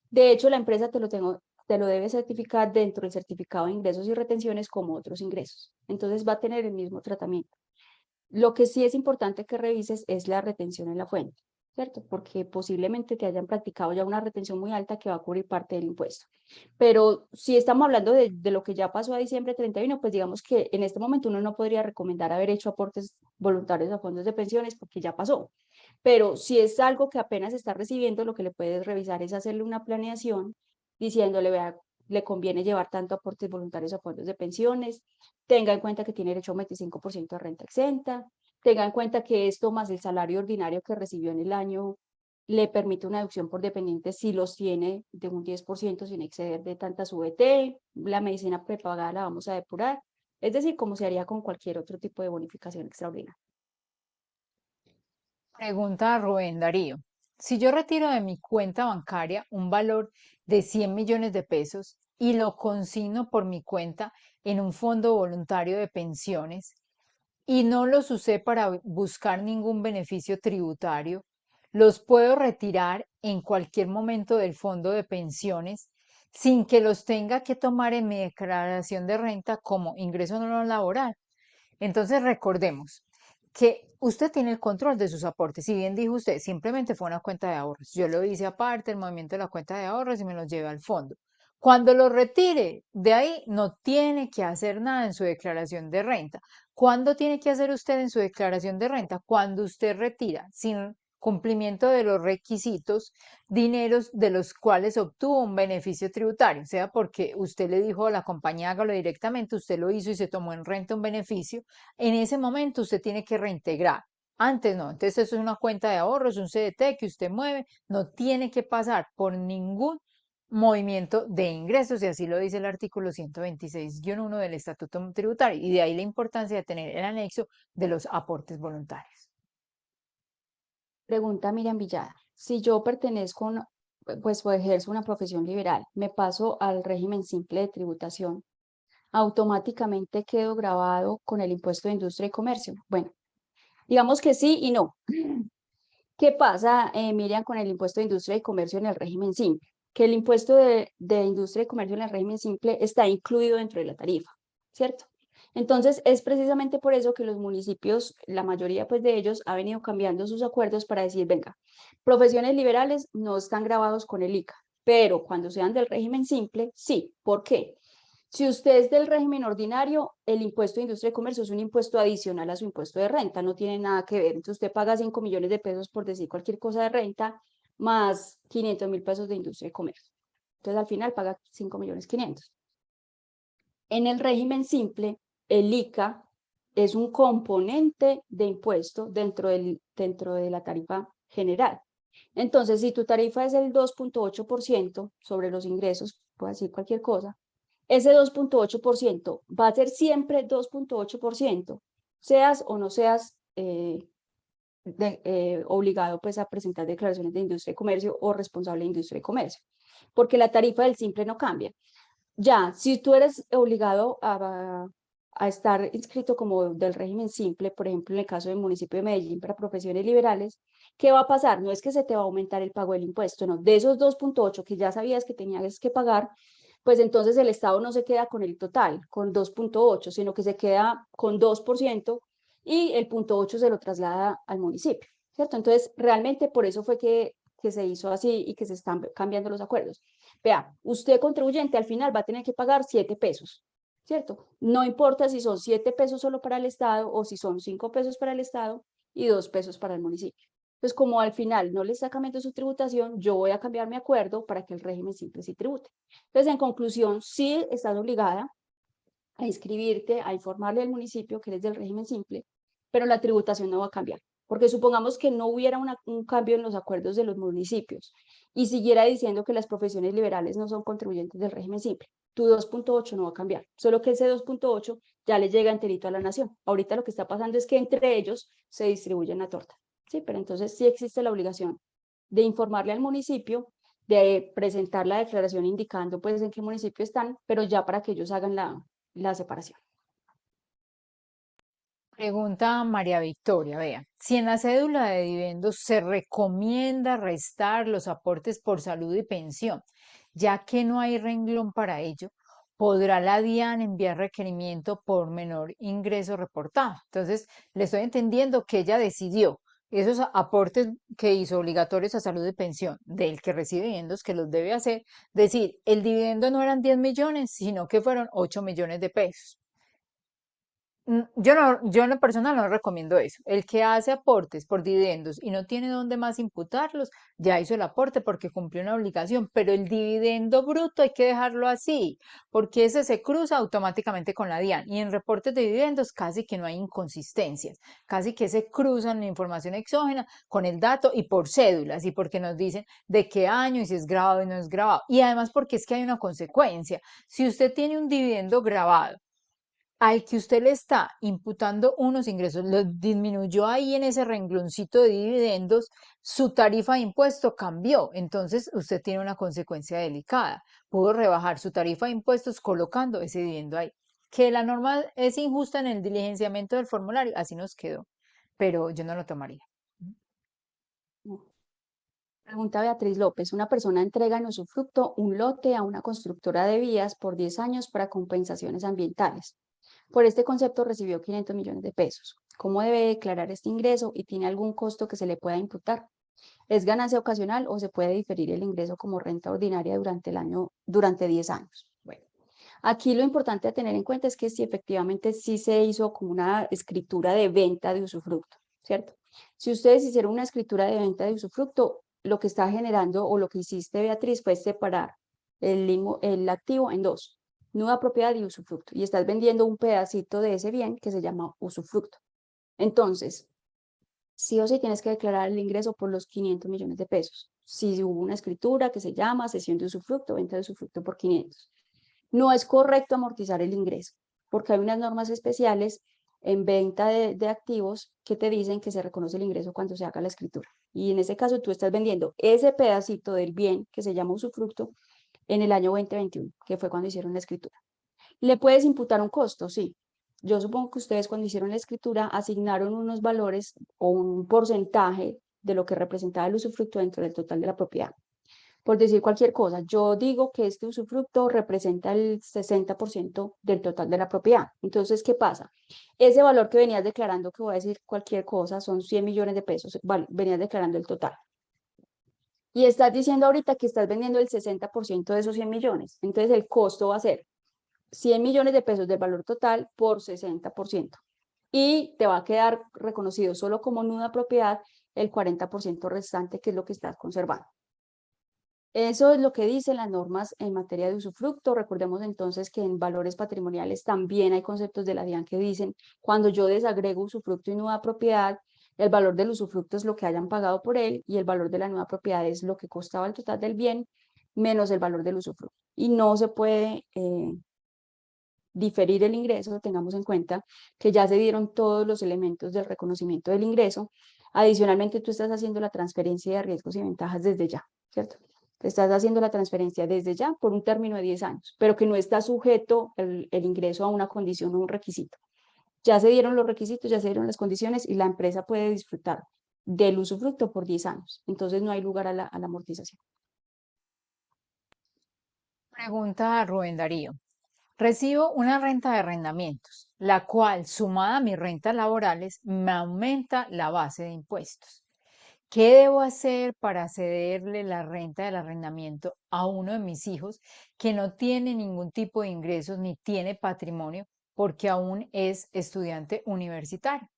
de hecho, la empresa te lo debe certificar dentro del certificado de ingresos y retenciones como otros ingresos. Entonces va a tener el mismo tratamiento. Lo que sí es importante que revises es la retención en la fuente, ¿cierto? Porque posiblemente te hayan practicado ya una retención muy alta que va a cubrir parte del impuesto. Pero si estamos hablando de lo que ya pasó a diciembre 31, pues digamos que en este momento uno no podría recomendar haber hecho aportes voluntarios a fondos de pensiones porque ya pasó. Pero si es algo que apenas está recibiendo, lo que le puedes revisar es hacerle una planeación diciéndole, vea, le conviene llevar tanto aportes voluntarios a fondos de pensiones, tenga en cuenta que tiene derecho a un 25% de renta exenta, tenga en cuenta que esto más el salario ordinario que recibió en el año le permite una deducción por dependientes si los tiene de un 10% sin exceder de tantas VT, la medicina prepagada la vamos a depurar, es decir, como se haría con cualquier otro tipo de bonificación extraordinaria. Pregunta a Rubén Darío. Si yo retiro de mi cuenta bancaria un valor de 100 millones de pesos y lo consigno por mi cuenta en un fondo voluntario de pensiones y no los usé para buscar ningún beneficio tributario, los puedo retirar en cualquier momento del fondo de pensiones sin que los tenga que tomar en mi declaración de renta como ingreso no laboral. Entonces recordemos que usted tiene el control de sus aportes. Si bien dijo usted, simplemente fue una cuenta de ahorros. Yo lo hice aparte, el movimiento de la cuenta de ahorros y me los llevé al fondo. Cuando lo retire de ahí, no tiene que hacer nada en su declaración de renta. ¿Cuándo tiene que hacer usted en su declaración de renta? Cuando usted retira sin cumplimiento de los requisitos dineros de los cuales obtuvo un beneficio tributario, sea porque usted le dijo a la compañía hágalo directamente, usted lo hizo y se tomó en renta un beneficio, en ese momento usted tiene que reintegrar. Antes no, entonces eso es una cuenta de ahorros, un CDT que usted mueve, no tiene que pasar por ningún movimiento de ingresos, y así lo dice el artículo 126-1 del Estatuto Tributario, y de ahí la importancia de tener el anexo de los aportes voluntarios. Pregunta Miriam Villada. Si yo pertenezco, pues o ejerzo una profesión liberal, me paso al régimen simple de tributación, automáticamente quedo grabado con el impuesto de industria y comercio. Bueno, digamos que sí y no. ¿Qué pasa, Miriam, con el impuesto de industria y comercio en el régimen simple? Que el impuesto de industria y comercio en el régimen simple está incluido dentro de la tarifa, ¿cierto? Entonces, es precisamente por eso que los municipios, la mayoría pues de ellos, ha venido cambiando sus acuerdos para decir, venga, profesiones liberales no están grabados con el ICA, pero cuando sean del régimen simple, sí. ¿Por qué? Si usted es del régimen ordinario, el impuesto de industria y comercio es un impuesto adicional a su impuesto de renta, no tiene nada que ver. Entonces usted paga 5 millones de pesos por decir cualquier cosa de renta, más 500.000 pesos de industria y comercio. Entonces al final paga 5.500.000. En el régimen simple, el ICA es un componente de impuesto dentro de la tarifa general. Entonces, si tu tarifa es el 2.8% sobre los ingresos, puedo decir cualquier cosa, ese 2.8% va a ser siempre 2.8%, seas o no seas obligado pues a presentar declaraciones de industria y comercio o responsable de industria y comercio, porque la tarifa del simple no cambia. Ya, si tú eres obligado a estar inscrito como del régimen simple, por ejemplo, en el caso del municipio de Medellín para profesiones liberales, ¿qué va a pasar? No es que se te va a aumentar el pago del impuesto, no. De esos 2,8 que ya sabías que tenías que pagar, pues entonces el Estado no se queda con el total, con 2,8, sino que se queda con 2% y el 0,8 se lo traslada al municipio, ¿cierto? Entonces, realmente por eso fue que se hizo así y que se están cambiando los acuerdos. Vea, usted contribuyente al final va a tener que pagar 7 pesos, ¿cierto? No importa si son 7 pesos solo para el Estado o si son 5 pesos para el Estado y 2 pesos para el municipio. Entonces, como al final no le está cambiando su tributación, yo voy a cambiar mi acuerdo para que el régimen simple sí tribute. Entonces, en conclusión, sí estás obligada a inscribirte, a informarle al municipio que eres del régimen simple, pero la tributación no va a cambiar. Porque supongamos que no hubiera un cambio en los acuerdos de los municipios y siguiera diciendo que las profesiones liberales no son contribuyentes del régimen simple. Tu 2,8 no va a cambiar, solo que ese 2,8 ya le llega enterito a la nación. Ahorita lo que está pasando es que entre ellos se distribuyen la torta. Sí, pero entonces sí existe la obligación de informarle al municipio, de presentar la declaración indicando pues en qué municipio están, pero ya para que ellos hagan la separación. Pregunta María Victoria, vea, si en la cédula de dividendos se recomienda restar los aportes por salud y pensión, ya que no hay renglón para ello, ¿podrá la DIAN enviar requerimiento por menor ingreso reportado? Entonces, le estoy entendiendo que ella decidió esos aportes que hizo obligatorios a salud y pensión del que recibe dividendos que los debe hacer, decir, el dividendo no eran 10 millones, sino que fueron 8 millones de pesos. Yo en lo personal no recomiendo eso. El que hace aportes por dividendos y no tiene dónde más imputarlos, ya hizo el aporte porque cumplió una obligación, pero el dividendo bruto hay que dejarlo así, porque ese se cruza automáticamente con la DIAN y en reportes de dividendos casi que no hay inconsistencias, casi que se cruzan la información exógena con el dato y por cédulas y porque nos dicen de qué año y si es grabado y no es grabado. Y además porque es que hay una consecuencia. Si usted tiene un dividendo grabado, al que usted le está imputando unos ingresos, lo disminuyó ahí en ese rengloncito de dividendos, su tarifa de impuesto cambió. Entonces usted tiene una consecuencia delicada. Pudo rebajar su tarifa de impuestos colocando ese dividendo ahí. Que la norma es injusta en el diligenciamiento del formulario, así nos quedó, pero yo no lo tomaría. Pregunta Beatriz López, una persona entrega en usufructo un lote a una constructora de vías por 10 años para compensaciones ambientales. Por este concepto recibió 500 millones de pesos. ¿Cómo debe declarar este ingreso y tiene algún costo que se le pueda imputar? ¿Es ganancia ocasional o se puede diferir el ingreso como renta ordinaria durante 10 años? Bueno, aquí lo importante a tener en cuenta es que si efectivamente sí se hizo como una escritura de venta de usufructo, ¿cierto? Si ustedes hicieron una escritura de venta de usufructo, lo que está generando o lo que hiciste, Beatriz, fue separar el activo en dos, nueva propiedad y usufructo, y estás vendiendo un pedacito de ese bien que se llama usufructo. Entonces, sí o sí tienes que declarar el ingreso por los 500 millones de pesos. Si hubo una escritura que se llama cesión de usufructo, venta de usufructo por 500. No es correcto amortizar el ingreso, porque hay unas normas especiales en venta de activos que te dicen que se reconoce el ingreso cuando se haga la escritura. Y en ese caso tú estás vendiendo ese pedacito del bien que se llama usufructo en el año 2021, que fue cuando hicieron la escritura. ¿Le puedes imputar un costo? Sí. Yo supongo que ustedes cuando hicieron la escritura asignaron unos valores o un porcentaje de lo que representaba el usufructo dentro del total de la propiedad. Por decir cualquier cosa, yo digo que este usufructo representa el 60% del total de la propiedad. Entonces, ¿qué pasa? Ese valor que venías declarando, que voy a decir cualquier cosa, son 100 millones de pesos, venías declarando el total. Y estás diciendo ahorita que estás vendiendo el 60% de esos 100 millones. Entonces, el costo va a ser 100 millones de pesos del valor total por 60%. Y te va a quedar reconocido solo como nuda propiedad el 40% restante, que es lo que estás conservando. Eso es lo que dicen las normas en materia de usufructo. Recordemos entonces que en valores patrimoniales también hay conceptos de la DIAN que dicen cuando yo desagrego usufructo y nuda propiedad, el valor del usufructo es lo que hayan pagado por él y el valor de la nuda propiedad es lo que costaba el total del bien menos el valor del usufructo. Y no se puede diferir el ingreso, tengamos en cuenta que ya se dieron todos los elementos del reconocimiento del ingreso. Adicionalmente, tú estás haciendo la transferencia de riesgos y ventajas desde ya, ¿cierto? Estás haciendo la transferencia desde ya por un término de 10 años, pero que no está sujeto el ingreso a una condición o un requisito. Ya se dieron los requisitos, ya se dieron las condiciones y la empresa puede disfrutar del usufructo por 10 años. Entonces no hay lugar a la amortización. Pregunta a Rubén Darío. Recibo una renta de arrendamientos, la cual, sumada a mis rentas laborales, me aumenta la base de impuestos. ¿Qué debo hacer para cederle la renta del arrendamiento a uno de mis hijos que no tiene ningún tipo de ingresos ni tiene patrimonio porque aún es estudiante universitario?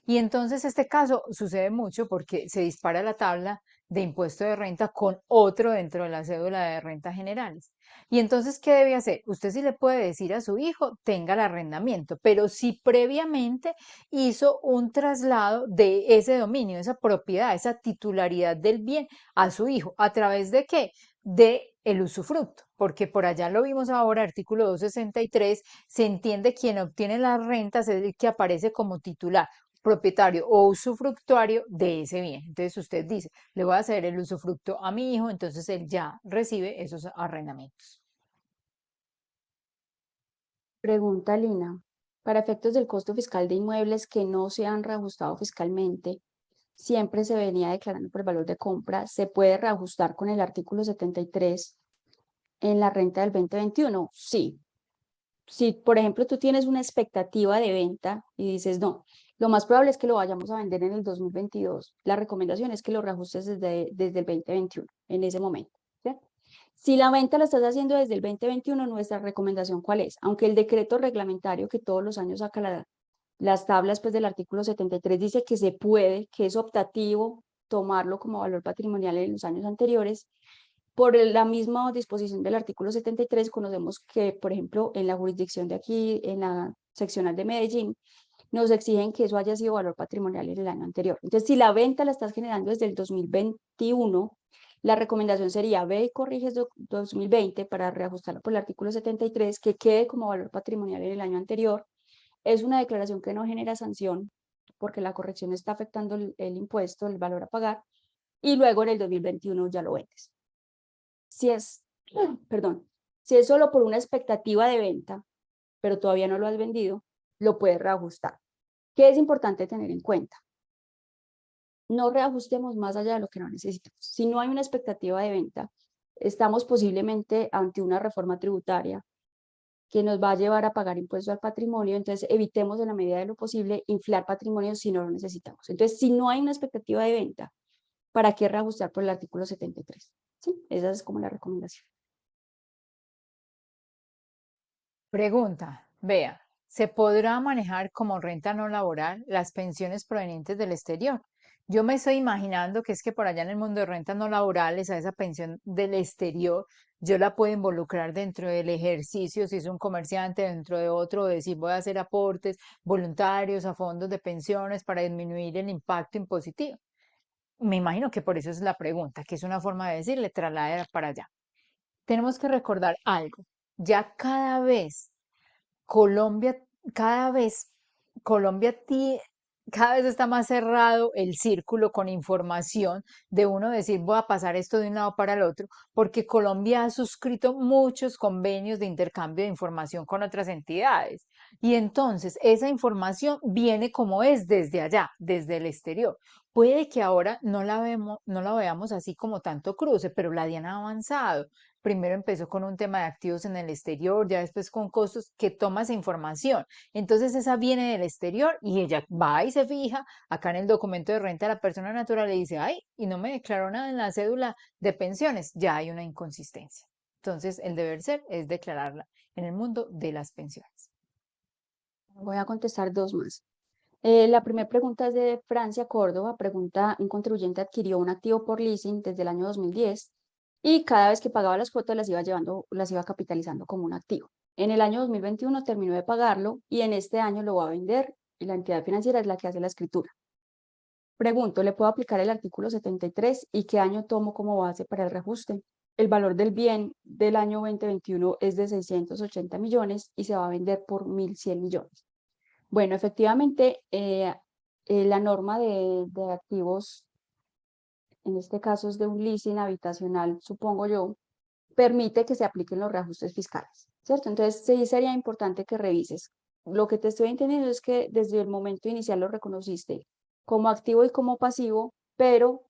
Y entonces este caso sucede mucho porque se dispara la tabla de impuesto de renta con otro dentro de la cédula de rentas generales. Y entonces, ¿qué debe hacer? Usted sí le puede decir a su hijo, tenga el arrendamiento, pero si previamente hizo un traslado de ese dominio, esa propiedad, esa titularidad del bien a su hijo, ¿a través de qué? De el usufructo, porque por allá lo vimos ahora, artículo 263, se entiende quien obtiene las rentas es el que aparece como titular propietario o usufructuario de ese bien. Entonces usted dice, le voy a hacer el usufructo a mi hijo, entonces él ya recibe esos arrendamientos. Pregunta Lina. Para efectos del costo fiscal de inmuebles que no se han reajustado fiscalmente, siempre se venía declarando por el valor de compra, ¿se puede reajustar con el artículo 73 en la renta del 2021? Sí. Si, por ejemplo, tú tienes una expectativa de venta y dices, no, lo más probable es que lo vayamos a vender en el 2022, la recomendación es que lo reajustes desde el 2021, en ese momento. ¿Sí? Si la venta la estás haciendo desde el 2021, nuestra recomendación, ¿cuál es? Aunque el decreto reglamentario que todos los años saca las tablas pues, del artículo 73 dice que se puede, que es optativo tomarlo como valor patrimonial en los años anteriores, por la misma disposición del artículo 73, conocemos que, por ejemplo, en la jurisdicción de aquí, en la seccional de Medellín, nos exigen que eso haya sido valor patrimonial en el año anterior. Entonces, si la venta la estás generando desde el 2021, la recomendación sería ve y corriges 2020 para reajustarlo por el artículo 73, que quede como valor patrimonial en el año anterior. Es una declaración que no genera sanción porque la corrección está afectando el impuesto, el valor a pagar, y luego en el 2021 ya lo vendes. Si es, perdón, si es solo por una expectativa de venta, pero todavía no lo has vendido, lo puedes reajustar. ¿Qué es importante tener en cuenta? No reajustemos más allá de lo que no necesitamos. Si no hay una expectativa de venta, estamos posiblemente ante una reforma tributaria que nos va a llevar a pagar impuesto al patrimonio, entonces evitemos en la medida de lo posible inflar patrimonio si no lo necesitamos. Entonces, si no hay una expectativa de venta, ¿para qué reajustar por el artículo 73? ¿Sí? Esa es como la recomendación. Pregunta, vea, ¿se podrá manejar como renta no laboral las pensiones provenientes del exterior? Yo me estoy imaginando que es que por allá en el mundo de rentas no laborales, a esa pensión del exterior, yo la puedo involucrar dentro del ejercicio, si es un comerciante, dentro de otro, decir voy a hacer aportes voluntarios a fondos de pensiones para disminuir el impacto impositivo. Me imagino que por eso es la pregunta, que es una forma de decirle trasladar para allá. Tenemos que recordar algo. Ya Colombia, cada vez, Colombia, cada vez está más cerrado el círculo con información de uno decir voy a pasar esto de un lado para el otro, porque Colombia ha suscrito muchos convenios de intercambio de información con otras entidades. Y entonces esa información viene como es desde allá, desde el exterior. Puede que ahora no la veamos así como tanto cruce, pero la DIAN ha avanzado. Primero empezó con un tema de activos en el exterior, ya después con costos que toma esa información. Entonces esa viene del exterior y ella va y se fija acá en el documento de renta de la persona natural le dice, ay, y no me declaró nada en la cédula de pensiones, ya hay una inconsistencia. Entonces el deber ser es declararla en el mundo de las pensiones. Voy a contestar dos más. La primera pregunta es de Francia, Córdoba. Pregunta, un contribuyente adquirió un activo por leasing desde el año 2010 y cada vez que pagaba las cuotas las iba capitalizando como un activo. En el año 2021 terminó de pagarlo y en este año lo va a vender y la entidad financiera es la que hace la escritura. Pregunto, ¿le puedo aplicar el artículo 73 y qué año tomo como base para el reajuste? El valor del bien del año 2021 es de 680 millones y se va a vender por 1.100 millones. Bueno, efectivamente, la norma de activos, en este caso es de un leasing habitacional, supongo yo, permite que se apliquen los reajustes fiscales, ¿cierto? Entonces, sí sería importante que revises. Lo que te estoy entendiendo es que desde el momento inicial lo reconociste como activo y como pasivo, pero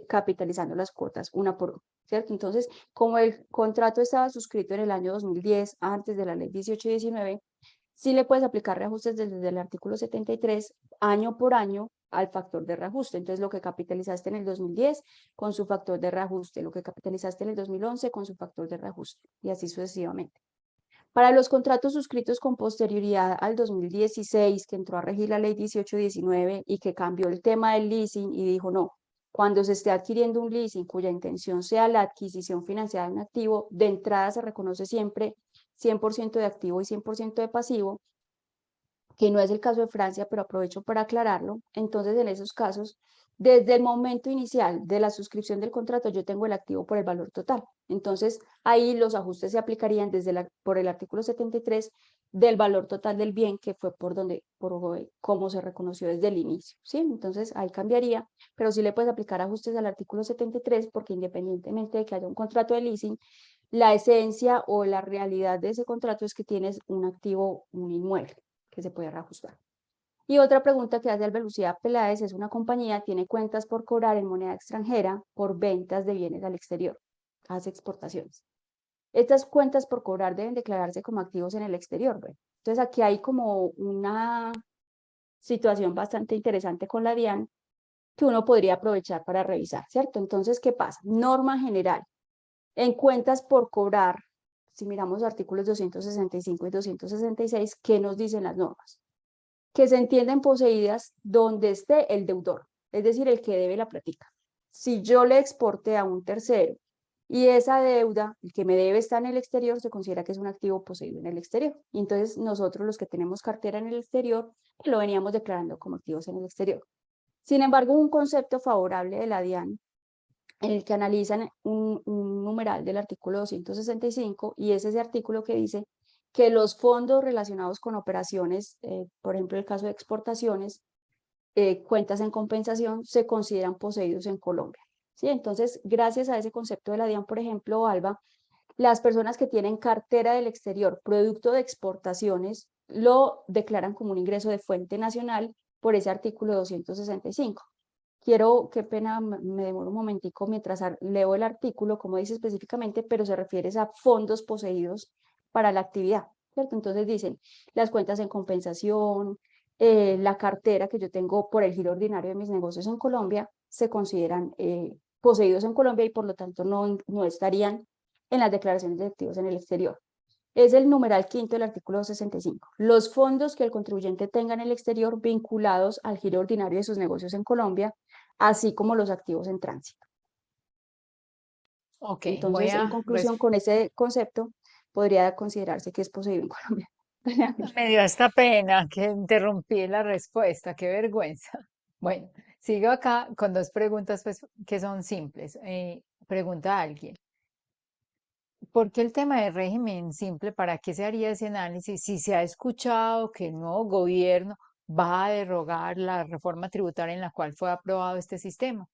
capitalizando las cuotas una por una, ¿cierto? Entonces, como el contrato estaba suscrito en el año 2010, antes de la ley 18 y 19, sí le puedes aplicar reajustes desde el artículo 73, año por año, al factor de reajuste. Entonces, lo que capitalizaste en el 2010 con su factor de reajuste, lo que capitalizaste en el 2011 con su factor de reajuste, y así sucesivamente. Para los contratos suscritos con posterioridad al 2016, que entró a regir la ley 1819 y que cambió el tema del leasing y dijo, no, cuando se esté adquiriendo un leasing cuya intención sea la adquisición financiada de un activo, de entrada se reconoce siempre 100% de activo y 100% de pasivo, que no es el caso de Francia, pero aprovecho para aclararlo. Entonces, en esos casos, desde el momento inicial de la suscripción del contrato, yo tengo el activo por el valor total. Entonces, ahí los ajustes se aplicarían por el artículo 73 del valor total del bien, que fue cómo se reconoció desde el inicio, ¿sí? Entonces, ahí cambiaría, pero sí le puedes aplicar ajustes al artículo 73 porque independientemente de que haya un contrato de leasing, la esencia o la realidad de ese contrato es que tienes un activo, un inmueble que se puede reajustar. Y otra pregunta que hace Albelucía Peláez es: una compañía tiene cuentas por cobrar en moneda extranjera por ventas de bienes al exterior, hace exportaciones. Estas cuentas por cobrar deben declararse como activos en el exterior, ¿ve? Entonces aquí hay como una situación bastante interesante con la DIAN que uno podría aprovechar para revisar, ¿cierto? Entonces, ¿qué pasa? Norma general. En cuentas por cobrar, si miramos artículos 265 y 266, ¿qué nos dicen las normas? Que se entienden poseídas donde esté el deudor, es decir, el que debe la plática. Si yo le exporté a un tercero y esa deuda, el que me debe, está en el exterior, se considera que es un activo poseído en el exterior. Y entonces nosotros, los que tenemos cartera en el exterior, lo veníamos declarando como activos en el exterior. Sin embargo, un concepto favorable de la DIAN en el que analizan un numeral del artículo 265, y es ese artículo que dice que los fondos relacionados con operaciones, por ejemplo, el caso de exportaciones, cuentas en compensación, se consideran poseídos en Colombia. ¿Sí? Entonces, gracias a ese concepto de la DIAN, por ejemplo, Alba, las personas que tienen cartera del exterior, producto de exportaciones, lo declaran como un ingreso de fuente nacional por ese artículo 265. Qué pena, me demoro un momentico mientras leo el artículo, como dice específicamente, pero se refiere a fondos poseídos para la actividad, ¿cierto? Entonces dicen, las cuentas en compensación, la cartera que yo tengo por el giro ordinario de mis negocios en Colombia, se consideran poseídos en Colombia y por lo tanto no estarían en las declaraciones de activos en el exterior. Es el numeral quinto del artículo 65. Los fondos que el contribuyente tenga en el exterior vinculados al giro ordinario de sus negocios en Colombia, así como los activos en tránsito. Ok, voy Entonces, en a... conclusión, con ese concepto, podría considerarse que es poseído en Colombia. Me dio esta pena que interrumpí la respuesta, qué vergüenza. Bueno, sigo acá con dos preguntas pues, que son simples. Pregunta a alguien, ¿por qué el tema de régimen simple? ¿Para qué se haría ese análisis si se ha escuchado que el nuevo gobierno va a derogar la reforma tributaria en la cual fue aprobado este sistema?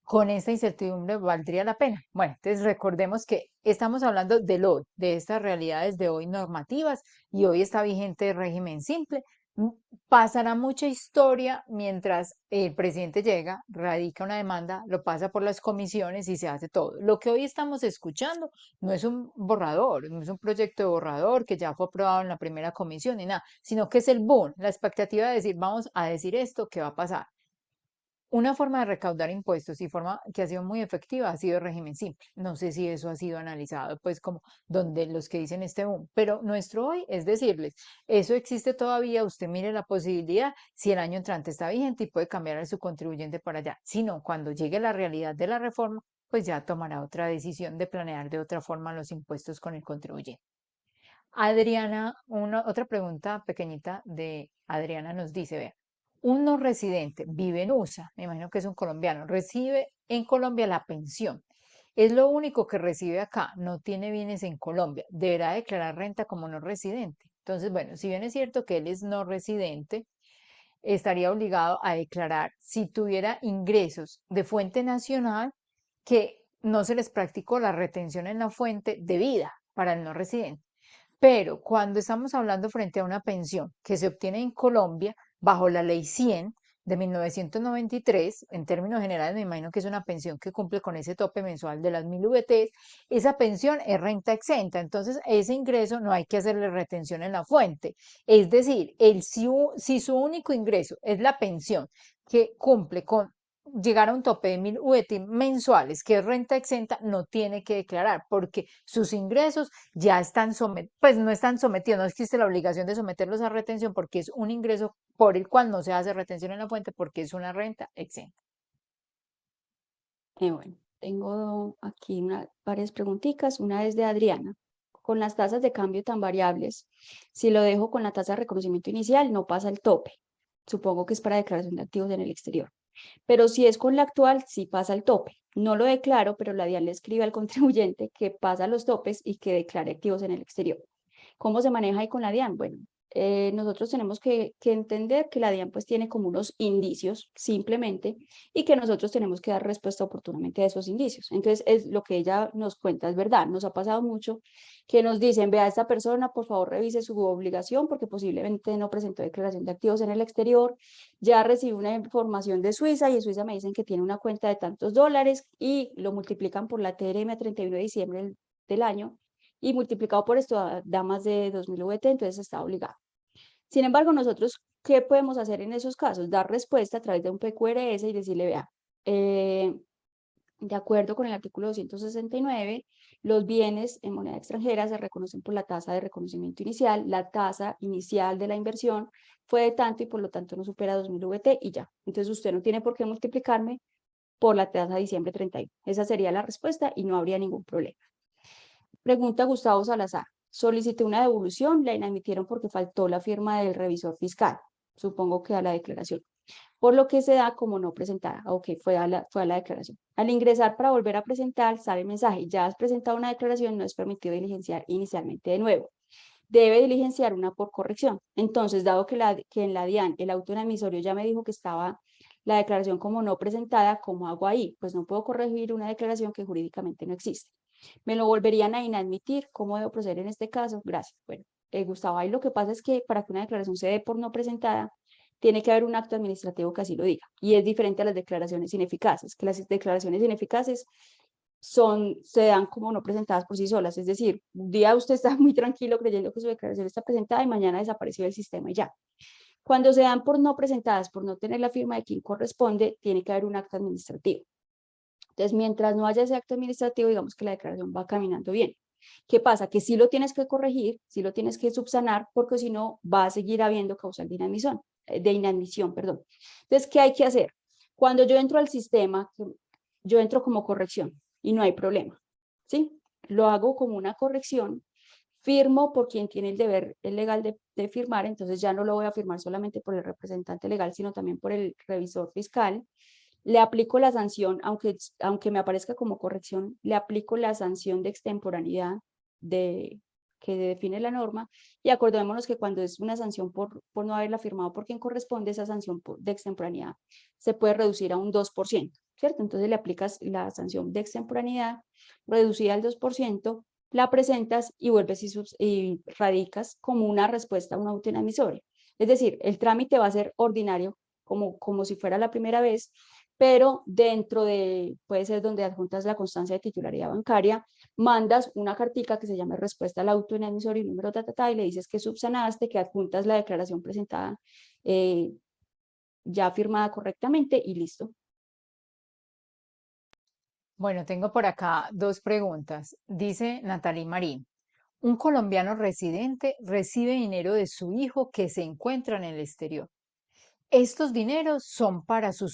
Con esta incertidumbre valdría la pena. Bueno, entonces recordemos que estamos hablando del hoy, de estas realidades de hoy normativas, y hoy está vigente el régimen simple. Mm, Pasará mucha historia mientras el presidente llega, radica una demanda, lo pasa por las comisiones y se hace todo. Lo que hoy estamos escuchando no es un borrador, no es un proyecto de borrador que ya fue aprobado en la primera comisión ni nada, sino que es el boom, la expectativa de decir, vamos a decir esto, ¿qué va a pasar? Una forma de recaudar impuestos y forma que ha sido muy efectiva ha sido el régimen simple. No sé si eso ha sido analizado, pues como donde los que dicen este boom, pero nuestro hoy es decirles, eso existe todavía, usted mire la posibilidad, si el año entrante está vigente y puede cambiar a su contribuyente para allá. Si no, cuando llegue la realidad de la reforma, pues ya tomará otra decisión de planear de otra forma los impuestos con el contribuyente. Adriana, otra pregunta pequeñita de Adriana nos dice, vea, un no residente vive en USA, me imagino que es un colombiano, recibe en Colombia la pensión. Es lo único que recibe acá, no tiene bienes en Colombia, deberá declarar renta como no residente. Entonces, bueno, si bien es cierto que él es no residente, estaría obligado a declarar si tuviera ingresos de fuente nacional que no se les practicó la retención en la fuente debida para el no residente. Pero cuando estamos hablando frente a una pensión que se obtiene en Colombia bajo la Ley 100 de 1993, en términos generales me imagino que es una pensión que cumple con ese tope mensual de las 1000 VTs, esa pensión es renta exenta, entonces ese ingreso no hay que hacerle retención en la fuente. Es decir, si su único ingreso es la pensión que cumple con llegar a un tope de 1000 UET mensuales, que es renta exenta, no tiene que declarar porque sus ingresos ya están sometidos, pues no están sometidos, no existe la obligación de someterlos a retención porque es un ingreso por el cual no se hace retención en la fuente porque es una renta exenta. Bueno, tengo aquí varias preguntitas. Una es de Adriana. Con las tasas de cambio tan variables, si lo dejo con la tasa de reconocimiento inicial, no pasa el tope. Supongo que es para declaración de activos en el exterior. Pero si es con la actual, sí pasa el tope. No lo declaro, pero la DIAN le escribe al contribuyente que pasa los topes y que declare activos en el exterior. ¿Cómo se maneja ahí con la DIAN? Bueno, nosotros tenemos que entender que la DIAN pues tiene como unos indicios simplemente y que nosotros tenemos que dar respuesta oportunamente a esos indicios. Entonces, es lo que ella nos cuenta, es verdad, nos ha pasado mucho que nos dicen, vea, esta persona, por favor, revise su obligación porque posiblemente no presentó declaración de activos en el exterior, ya recibí una información de Suiza y en Suiza me dicen que tiene una cuenta de tantos dólares y lo multiplican por la TRM a 31 de diciembre del año y multiplicado por esto da más de 2000 VT, entonces está obligado. Sin embargo, nosotros, ¿qué podemos hacer en esos casos? Dar respuesta a través de un PQRS y decirle, vea, de acuerdo con el artículo 269, los bienes en moneda extranjera se reconocen por la tasa de reconocimiento inicial, la tasa inicial de la inversión fue de tanto y por lo tanto no supera 2000 VT y ya. Entonces usted no tiene por qué multiplicarme por la tasa de diciembre 31. Esa sería la respuesta y no habría ningún problema. Pregunta Gustavo Salazar. Solicité una devolución, la inadmitieron porque faltó la firma del revisor fiscal, supongo que a la declaración, por lo que se da como no presentada. Ok, fue a la declaración. Al ingresar para volver a presentar, sale el mensaje, ya has presentado una declaración, no es permitido diligenciar inicialmente de nuevo. Debe diligenciar una por corrección. Entonces, dado que en la DIAN el auto en emisorio ya me dijo que estaba la declaración como no presentada, ¿cómo hago ahí? Pues no puedo corregir una declaración que jurídicamente no existe. ¿Me lo volverían a inadmitir? ¿Cómo debo proceder en este caso? Gracias. Bueno, Gustavo, ahí lo que pasa es que para que una declaración se dé por no presentada, tiene que haber un acto administrativo que así lo diga. Y es diferente a las declaraciones ineficaces, que las declaraciones ineficaces se dan como no presentadas por sí solas. Es decir, un día usted está muy tranquilo creyendo que su declaración está presentada y mañana desapareció del sistema y ya. Cuando se dan por no presentadas, por no tener la firma de quien corresponde, tiene que haber un acto administrativo. Entonces, mientras no haya ese acto administrativo, digamos que la declaración va caminando bien. ¿Qué pasa? Que sí lo tienes que corregir, sí lo tienes que subsanar, porque si no, va a seguir habiendo causal de inadmisión, perdón. Entonces, ¿qué hay que hacer? Cuando yo entro al sistema, yo entro como corrección y no hay problema, ¿sí? Lo hago como una corrección, firmo por quien tiene el deber legal de firmar, entonces ya no lo voy a firmar solamente por el representante legal, sino también por el revisor fiscal. Le aplico la sanción, aunque me aparezca como corrección, le aplico la sanción de extemporaneidad que define la norma y acordémonos que cuando es una sanción por no haberla firmado por quien corresponde, esa sanción de extemporaneidad se puede reducir a un 2%, ¿cierto? Entonces le aplicas la sanción de extemporaneidad reducida al 2%, la presentas y vuelves y radicas como una respuesta a un auto inadmisible. Es decir, el trámite va a ser ordinario, como si fuera la primera vez, pero dentro puede ser donde adjuntas la constancia de titularidad bancaria, mandas una cartica que se llama respuesta al auto inadmisorio y número y le dices que subsanaste, que adjuntas la declaración presentada ya firmada correctamente y listo. Bueno, tengo por acá dos preguntas. Dice Natalie Marín, un colombiano residente recibe dinero de su hijo que se encuentra en el exterior. Estos dineros son para su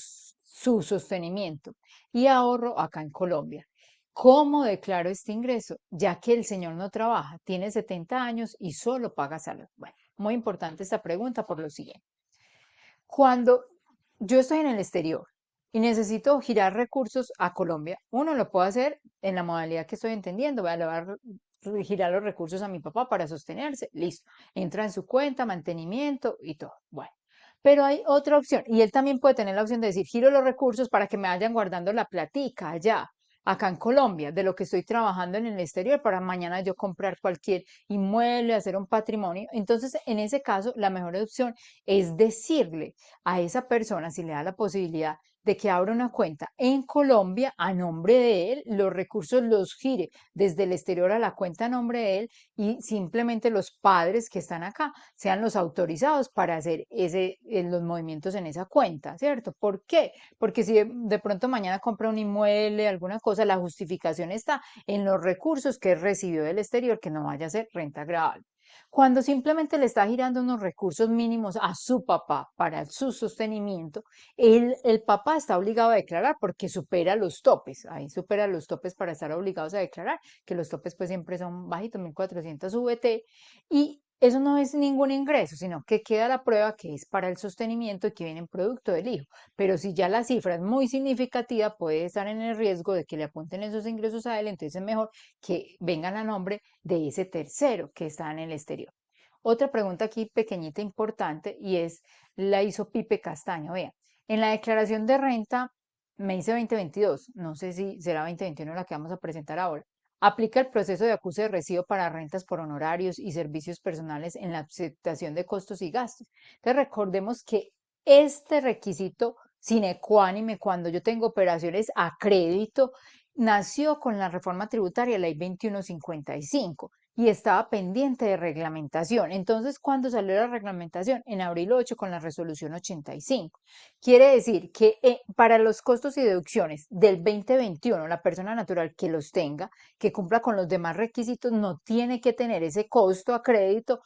sostenimiento y ahorro acá en Colombia. ¿Cómo declaro este ingreso? Ya que el señor no trabaja, tiene 70 años y solo paga salud. Bueno, muy importante esta pregunta por lo siguiente. Cuando yo estoy en el exterior y necesito girar recursos a Colombia, uno lo puede hacer en la modalidad que estoy entendiendo. Voy a girar los recursos a mi papá para sostenerse. Listo. Entra en su cuenta, mantenimiento y todo. Bueno. Pero hay otra opción, y él también puede tener la opción de decir, giro los recursos para que me vayan guardando la platica allá, acá en Colombia, de lo que estoy trabajando en el exterior, para mañana yo comprar cualquier inmueble, hacer un patrimonio. Entonces, en ese caso, la mejor opción es decirle a esa persona, si le da la posibilidad, de que abra una cuenta en Colombia a nombre de él, los recursos los gire desde el exterior a la cuenta a nombre de él y simplemente los padres que están acá sean los autorizados para hacer los movimientos en esa cuenta, ¿cierto? ¿Por qué? Porque si de pronto mañana compra un inmueble, alguna cosa, la justificación está en los recursos que recibió del exterior, que no vaya a ser renta agravable. Cuando simplemente le está girando unos recursos mínimos a su papá para su sostenimiento, el papá está obligado a declarar porque supera los topes, ahí supera los topes para estar obligados a declarar, que los topes pues siempre son bajitos, 1.400 VT, y eso no es ningún ingreso, sino que queda la prueba que es para el sostenimiento y que viene en producto del hijo. Pero si ya la cifra es muy significativa, puede estar en el riesgo de que le apunten esos ingresos a él, entonces es mejor que vengan a nombre de ese tercero que está en el exterior. Otra pregunta aquí pequeñita importante y es, la hizo Pipe Castaño. Vea, en la declaración de renta me dice 2022, no sé si será 2021 la que vamos a presentar ahora. Aplica el proceso de acuse de recibo para rentas por honorarios y servicios personales en la aceptación de costos y gastos. Entonces recordemos que este requisito sine qua non cuando yo tengo operaciones a crédito nació con la reforma tributaria, ley 2155, y estaba pendiente de reglamentación. Entonces, ¿cuándo salió la reglamentación? En abril 8 con la resolución 85. Quiere decir que para los costos y deducciones del 2021, la persona natural que los tenga, que cumpla con los demás requisitos, no tiene que tener ese costo a crédito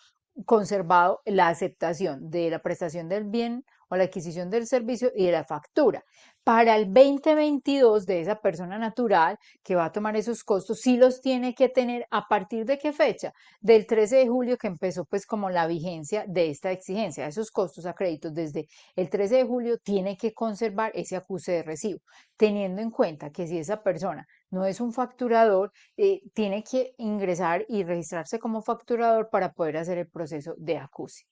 conservado la aceptación de la prestación del bien o la adquisición del servicio y de la factura. Para el 2022 de esa persona natural que va a tomar esos costos, sí los tiene que tener a partir de qué fecha? Del 13 de julio que empezó pues como la vigencia de esta exigencia. Esos costos a créditos desde el 13 de julio tiene que conservar ese acuse de recibo, teniendo en cuenta que si esa persona no es un facturador, tiene que ingresar y registrarse como facturador para poder hacer el proceso de acuse.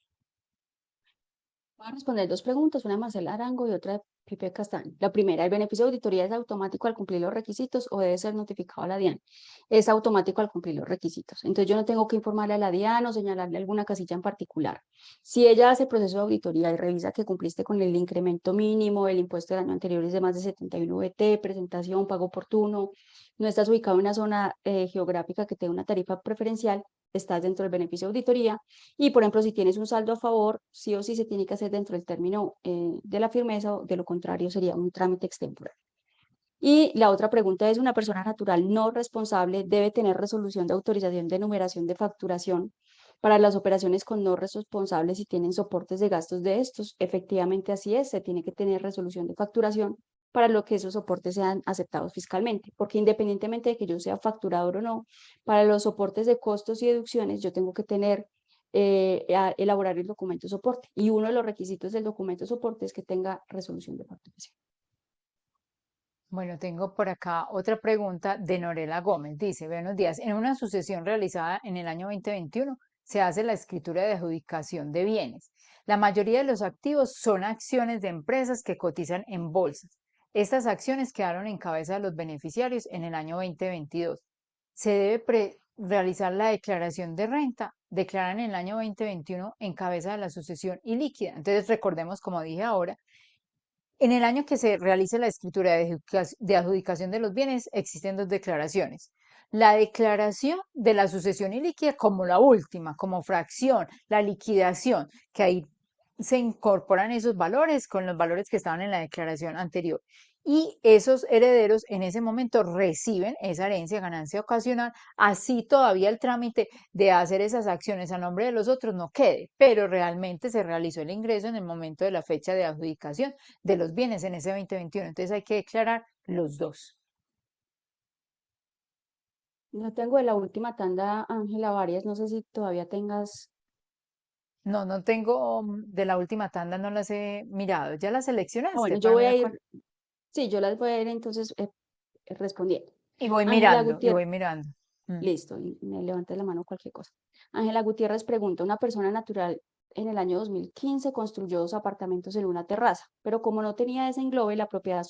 Voy a responder dos preguntas, una de Marcela Arango y otra de Pipe Castaño. La primera, ¿el beneficio de auditoría es automático al cumplir los requisitos o debe ser notificado a la DIAN? Es automático al cumplir los requisitos. Entonces yo no tengo que informarle a la DIAN o señalarle alguna casilla en particular. Si ella hace el proceso de auditoría y revisa que cumpliste con el incremento mínimo, el impuesto del año anterior es de más de 71 VT, presentación, pago oportuno, no estás ubicado en una zona geográfica que tenga una tarifa preferencial, estás dentro del beneficio de auditoría. Y, por ejemplo, si tienes un saldo a favor, sí o sí se tiene que hacer dentro del término de la firmeza, o de lo contrario sería un trámite extemporáneo. Y la otra pregunta es, ¿una persona natural no responsable debe tener resolución de autorización de enumeración de facturación para las operaciones con no responsables si tienen soportes de gastos de estos? Efectivamente, así es, se tiene que tener resolución de facturación para lo que esos soportes sean aceptados fiscalmente, porque independientemente de que yo sea facturador o no, para los soportes de costos y deducciones yo tengo que tener elaborar el documento de soporte, y uno de los requisitos del documento de soporte es que tenga resolución de facturación. Bueno, tengo por acá otra pregunta de Norela Gómez. Dice, buenos días, en una sucesión realizada en el año 2021 se hace la escritura de adjudicación de bienes. La mayoría de los activos son acciones de empresas que cotizan en bolsas. Estas acciones quedaron en cabeza de los beneficiarios en el año 2022. Se debe realizar la declaración de renta. Declaran en el año 2021 en cabeza de la sucesión y líquida. Entonces, recordemos, como dije ahora, en el año que se realice la escritura de adjudicación de los bienes, existen dos declaraciones. La declaración de la sucesión ilíquida como la última, como fracción, la liquidación, que ahí se incorporan esos valores con los valores que estaban en la declaración anterior. Y esos herederos en ese momento reciben esa herencia, ganancia ocasional, así todavía el trámite de hacer esas acciones a nombre de los otros no quede, pero realmente se realizó el ingreso en el momento de la fecha de adjudicación de los bienes en ese 2021. Entonces hay que declarar los dos. No tengo de la última tanda, Ángela, varias, no sé si todavía tengas. No, no tengo de la última tanda, no las he mirado. ¿Ya las Bueno, seleccionaste yo para voy a mirar ir, cuál? sí, yo las voy a ir entonces respondiendo. Y voy Ángela mirando, y Gutiérrez, voy mirando. Mm. listo, y me levantes la mano cualquier cosa. Ángela Gutiérrez pregunta, ¿una persona natural en el año 2015 construyó 2 apartamentos en una terraza, pero como no tenía desenglobe, la propiedad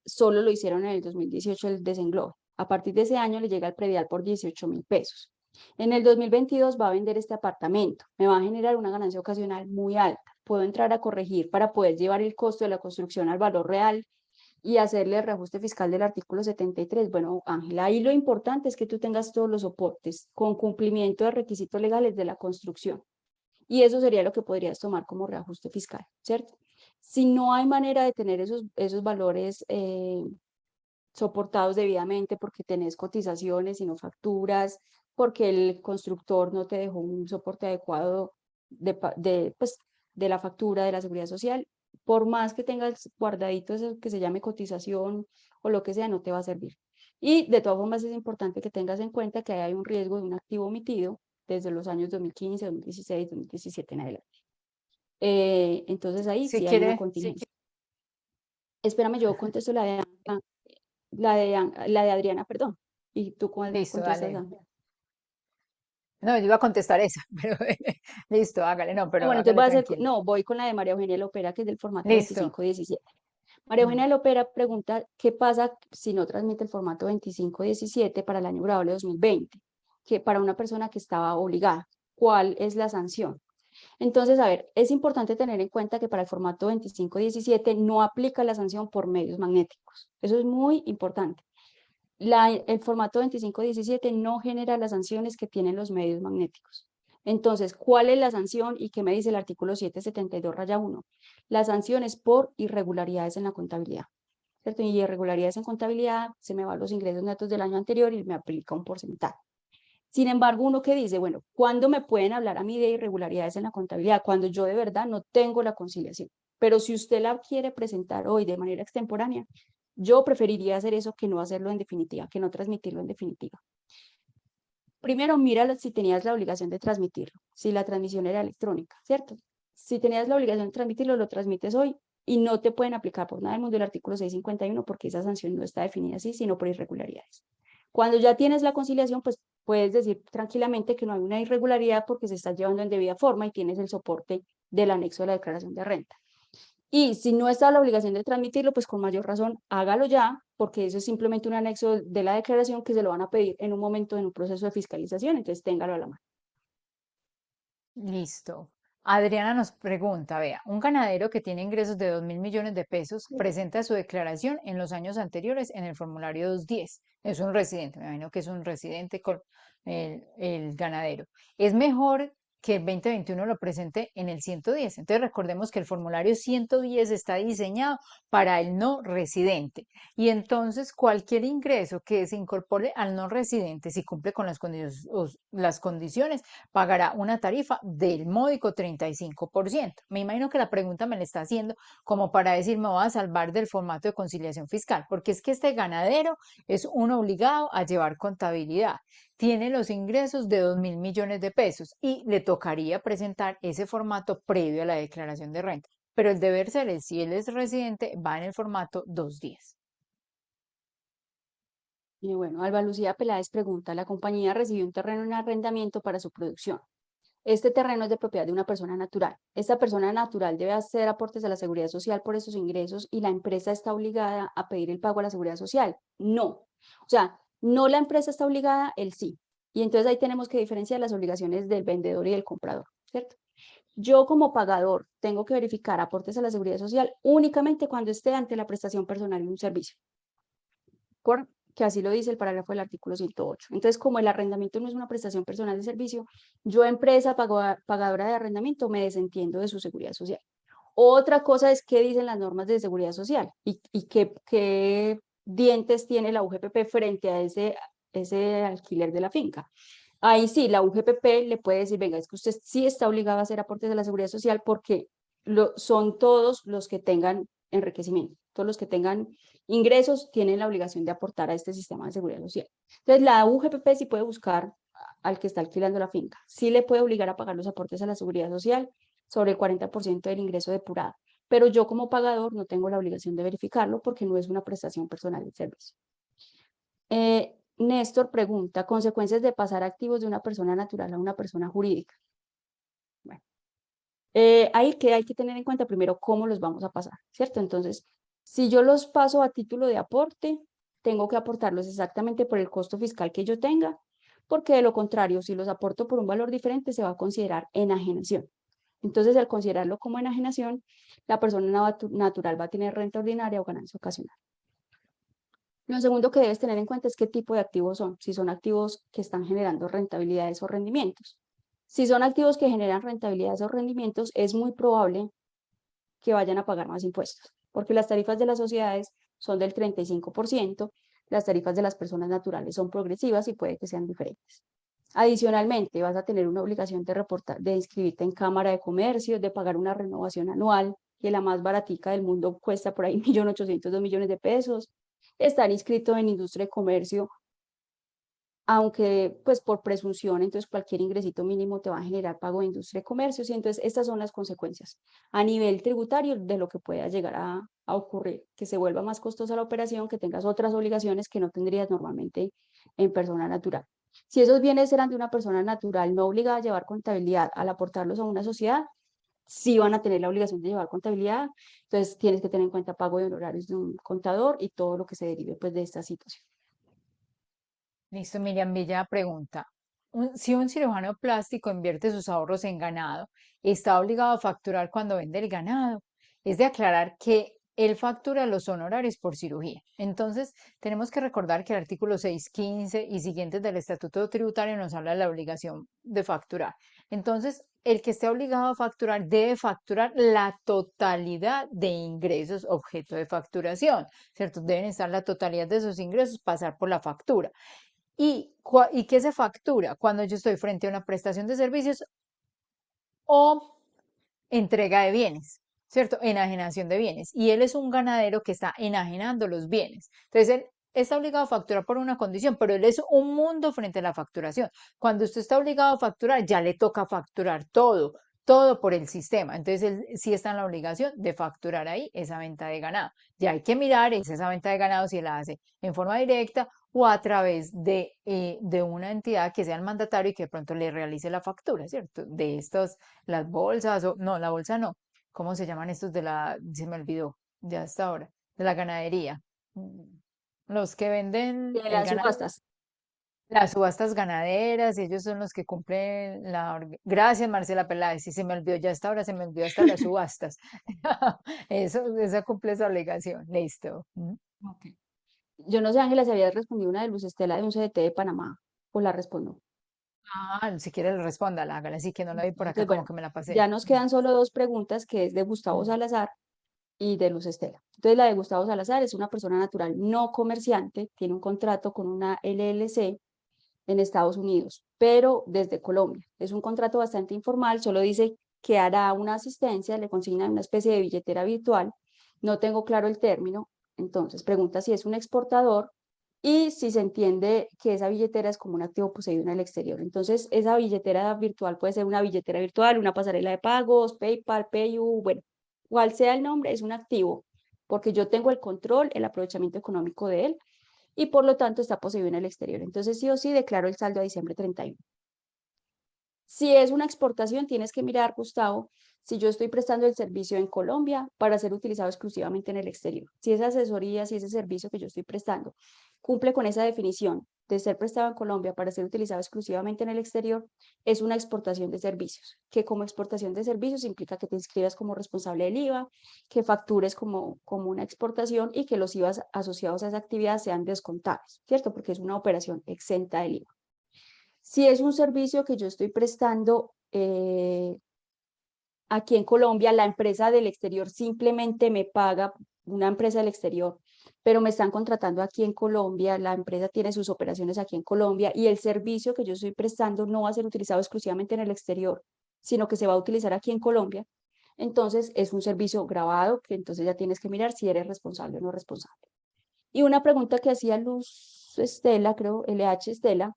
solo lo hicieron en el 2018 el desenglobe. A partir de ese año le llega el predial por 18.000 pesos. En el 2022 va a vender este apartamento. Me va a generar una ganancia ocasional muy alta. Puedo entrar a corregir para poder llevar el costo de la construcción al valor real y hacerle el reajuste fiscal del artículo 73. Bueno, Ángela, ahí lo importante es que tú tengas todos los soportes con cumplimiento de requisitos legales de la construcción. Y eso sería lo que podrías tomar como reajuste fiscal, ¿cierto? Si no hay manera de tener esos valores soportados debidamente porque tenés cotizaciones y no facturas, porque el constructor no te dejó un soporte adecuado pues, de la factura de la seguridad social, por más que tengas guardadito eso que se llame cotización o lo que sea, no te va a servir. Y de todas formas es importante que tengas en cuenta que hay un riesgo de un activo omitido desde los años 2015, 2016, 2017 en adelante. Entonces ahí Si sí hay una quiere, contingencia. Espérame, yo contesto la de Adriana, perdón. ¿Y tú cuál listo, contestas, dale. Ángela? No, yo iba a contestar esa, pero listo, hágale, no, pero Bueno, entonces hágale voy a hacer, tranquilo. no, voy con la de María Eugenia Lopera, que es del formato Listo. 2517. María Mm. Eugenia Lopera pregunta, ¿qué pasa si no transmite el formato 2517 para el año grabable 2020? Que para una persona que estaba obligada, ¿cuál es la sanción? Entonces, a ver, es importante tener en cuenta que para el formato 2517 no aplica la sanción por medios magnéticos. Eso es muy importante. El formato 2517 no genera las sanciones que tienen los medios magnéticos. Entonces, ¿cuál es la sanción y qué me dice el artículo 772-1? La sanción es por irregularidades en la contabilidad, ¿cierto? Y irregularidades en contabilidad, se me van los ingresos netos del año anterior y me aplica un porcentaje. Sin embargo, uno que dice, bueno, ¿cuándo me pueden hablar a mí de irregularidades en la contabilidad? Cuando yo de verdad no tengo la conciliación. Pero si usted la quiere presentar hoy de manera extemporánea, yo preferiría hacer eso que no hacerlo en definitiva, que no transmitirlo en definitiva. Primero, mira si tenías la obligación de transmitirlo, si la transmisión era electrónica, ¿cierto? Si tenías la obligación de transmitirlo, lo transmites hoy y no te pueden aplicar por nada del mundo el artículo 651 porque esa sanción no está definida así, sino por irregularidades. Cuando ya tienes la conciliación, pues puedes decir tranquilamente que no hay una irregularidad porque se está llevando en debida forma y tienes el soporte del anexo de la declaración de renta. Y si no está la obligación de transmitirlo, pues con mayor razón hágalo ya, porque eso es simplemente un anexo de la declaración que se lo van a pedir en un momento en un proceso de fiscalización, entonces téngalo a la mano. Listo. Adriana nos pregunta, vea, un ganadero que tiene ingresos de 2.000 millones de pesos presenta su declaración en los años anteriores en el formulario 210. Es un residente, me imagino que es un residente con el ganadero. Es mejor que el 2021 lo presente en el 110. Entonces recordemos que el formulario 110 está diseñado para el no residente. Y entonces cualquier ingreso que se incorpore al no residente, si cumple con las condiciones, pagará una tarifa del módico 35%. Me imagino que la pregunta me la está haciendo como para decir, me voy a salvar del formato de conciliación fiscal, porque es que este ganadero es un obligado a llevar contabilidad. Tiene los ingresos de 2.000 millones de pesos y le tocaría presentar ese formato previo a la declaración de renta. Pero el deber ser es, si él es residente, va en el formato 210. Y bueno, Alba Lucía Peláez pregunta, la compañía recibió un terreno en arrendamiento para su producción. Este terreno es de propiedad de una persona natural. Esta persona natural debe hacer aportes a la seguridad social por esos ingresos y la empresa está obligada a pedir el pago a la seguridad social. No. O sea, no la empresa está obligada, él sí. Y entonces ahí tenemos que diferenciar las obligaciones del vendedor y del comprador, ¿cierto? Yo como pagador tengo que verificar aportes a la seguridad social únicamente cuando esté ante la prestación personal de un servicio que así lo dice el parágrafo del artículo 108. Entonces, como el arrendamiento no es una prestación personal de servicio, yo, empresa pagadora de arrendamiento, me desentiendo de su seguridad social. Otra cosa es qué dicen las normas de seguridad social y qué dientes tiene la UGPP frente a ese alquiler de la finca. Ahí sí, la UGPP le puede decir, venga, es que usted sí está obligado a hacer aportes de la seguridad social porque son todos los que tengan enriquecimiento, todos los que tengan ingresos tienen la obligación de aportar a este sistema de seguridad social. Entonces, la UGPP sí puede buscar al que está alquilando la finca, sí le puede obligar a pagar los aportes a la seguridad social sobre el 40% del ingreso depurado, pero yo como pagador no tengo la obligación de verificarlo porque no es una prestación personal de servicio. Néstor pregunta, consecuencias de pasar activos de una persona natural a una persona jurídica. Ahí que hay que tener en cuenta primero cómo los vamos a pasar, ¿cierto? Entonces, si yo los paso a título de aporte, tengo que aportarlos exactamente por el costo fiscal que yo tenga, porque de lo contrario, si los aporto por un valor diferente, se va a considerar enajenación. Entonces, al considerarlo como enajenación, la persona natural va a tener renta ordinaria o ganancia ocasional. Lo segundo que debes tener en cuenta es qué tipo de activos son, si son activos que están generando rentabilidades o rendimientos. Si son activos que generan rentabilidades o rendimientos, es muy probable que vayan a pagar más impuestos, porque las tarifas de las sociedades son del 35%, las tarifas de las personas naturales son progresivas y puede que sean diferentes. Adicionalmente, vas a tener una obligación de reportar, de inscribirte en Cámara de Comercio, de pagar una renovación anual, que la más baratica del mundo cuesta por ahí 1.800.000, 2 millones de pesos. Estar inscrito en Industria de Comercio, aunque pues por presunción, entonces cualquier ingresito mínimo te va a generar pago de Industria de Comercio, y entonces estas son las consecuencias a nivel tributario de lo que pueda llegar a ocurrir, que se vuelva más costosa la operación, que tengas otras obligaciones que no tendrías normalmente en persona natural. Si esos bienes eran de una persona natural no obligada a llevar contabilidad, al aportarlos a una sociedad, sí van a tener la obligación de llevar contabilidad, entonces tienes que tener en cuenta pago de honorarios de un contador y todo lo que se derive pues de esta situación. Listo, Miriam Villa pregunta. Si un cirujano plástico invierte sus ahorros en ganado, ¿está obligado a facturar cuando vende el ganado? Es de aclarar que él factura los honorarios por cirugía. Entonces, tenemos que recordar que el artículo 615 y siguientes del Estatuto Tributario nos habla de la obligación de facturar. Entonces, el que esté obligado a facturar debe facturar la totalidad de ingresos objeto de facturación, ¿cierto? Deben estar la totalidad de esos ingresos, pasar por la factura. ¿Y qué se factura? Cuando yo estoy frente a una prestación de servicios o entrega de bienes, ¿cierto? Enajenación de bienes. Y él es un ganadero que está enajenando los bienes. Entonces, él está obligado a facturar por una condición, pero él es un mundo frente a la facturación. Cuando usted está obligado a facturar, ya le toca facturar todo, todo por el sistema. Entonces, él sí está en la obligación de facturar ahí esa venta de ganado. Ya hay que mirar es esa venta de ganado si la hace en forma directa o a través de una entidad que sea el mandatario y que de pronto le realice la factura, ¿cierto? De estos las bolsas, o no, la bolsa no. ¿Cómo se llaman estos de la, se me olvidó, ya hasta ahora, de la ganadería? Mm, Los que venden De el las ganado, subastas. las subastas ganaderas, ellos son los que cumplen Gracias, Marcela Peláez, sí se me olvidó, ya hasta ahora se me olvidó hasta las subastas. Esa cumple esa obligación, listo. Ok. Yo no sé, Ángela, si habías respondido una de Luz Estela de un CDT de Panamá, o la respondo. Si quiere le responda, hágala, así que no la vi por acá, Entonces, como bueno, que me la pasé. ya nos quedan solo dos preguntas, que es de Gustavo Mm. Salazar y de Luz Estela. Entonces, la de Gustavo Salazar es una persona natural no comerciante, tiene un contrato con una LLC en Estados Unidos, pero desde Colombia. Es un contrato bastante informal, solo dice que hará una asistencia, le consignan una especie de billetera virtual, no tengo claro el término, entonces pregunta si es un exportador y si se entiende que esa billetera es como un activo poseído en el exterior. Entonces, esa billetera virtual puede ser una billetera virtual, una pasarela de pagos, PayPal, PayU, bueno, cual sea el nombre, es un activo, porque yo tengo el control, el aprovechamiento económico de él y por lo tanto está poseído en el exterior. Entonces, sí o sí, declaro el saldo a diciembre 31. Si es una exportación, tienes que mirar, Gustavo, si yo estoy prestando el servicio en Colombia para ser utilizado exclusivamente en el exterior. Si esa asesoría, si ese servicio que yo estoy prestando cumple con esa definición de ser prestado en Colombia para ser utilizado exclusivamente en el exterior, es una exportación de servicios, que como exportación de servicios implica que te inscribas como responsable del IVA, que factures como una exportación y que los IVAs asociados a esa actividad sean descontables, ¿cierto? Porque es una operación exenta del IVA. Si es un servicio que yo estoy prestando aquí en Colombia, la empresa del exterior simplemente me paga, una empresa del exterior, pero me están contratando aquí en Colombia, la empresa tiene sus operaciones aquí en Colombia y el servicio que yo estoy prestando no va a ser utilizado exclusivamente en el exterior, sino que se va a utilizar aquí en Colombia. Entonces es un servicio grabado que entonces ya tienes que mirar si eres responsable o no responsable. Y una pregunta que hacía Luz Estela, creo, LH Estela,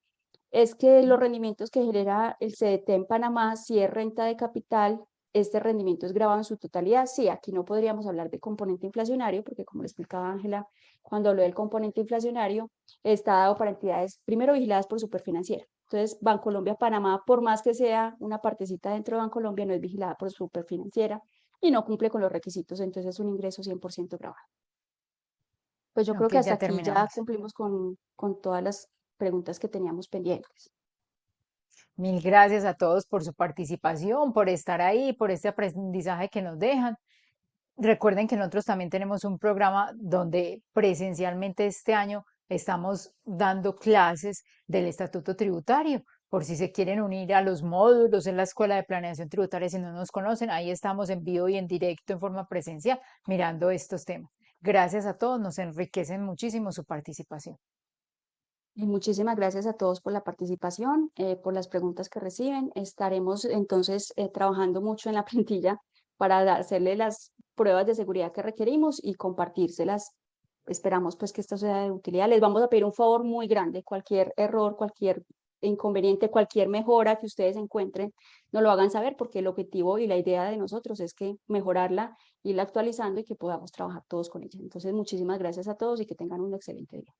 es que los rendimientos que genera el CDT en Panamá, si es renta de capital, este rendimiento es grabado en su totalidad. Sí, aquí no podríamos hablar de componente inflacionario, porque como le explicaba Ángela, cuando habló del componente inflacionario, está dado para entidades primero vigiladas por Superfinanciera. Entonces, Bancolombia Panamá, por más que sea una partecita dentro de Bancolombia, no es vigilada por Superfinanciera y no cumple con los requisitos, entonces es un ingreso 100% grabado. Pues yo creo Ok, que hasta ya aquí ya terminamos. cumplimos con todas las preguntas que teníamos pendientes. Mil gracias a todos por su participación, por estar ahí, por este aprendizaje que nos dejan. Recuerden que nosotros también tenemos un programa donde presencialmente este año estamos dando clases del Estatuto Tributario. Por si se quieren unir a los módulos en la Escuela de Planeación Tributaria, si no nos conocen, ahí estamos en vivo y en directo en forma presencial mirando estos temas. Gracias a todos, nos enriquecen muchísimo su participación. Y muchísimas gracias a todos por la participación, por las preguntas que reciben. Estaremos entonces trabajando mucho en la plantilla para hacerle las pruebas de seguridad que requerimos y compartírselas. Esperamos pues que esto sea de utilidad. Les vamos a pedir un favor muy grande. Cualquier error, cualquier inconveniente, cualquier mejora que ustedes encuentren, nos lo hagan saber porque el objetivo y la idea de nosotros es que mejorarla, irla actualizando y que podamos trabajar todos con ella. Entonces, muchísimas gracias a todos y que tengan un excelente día.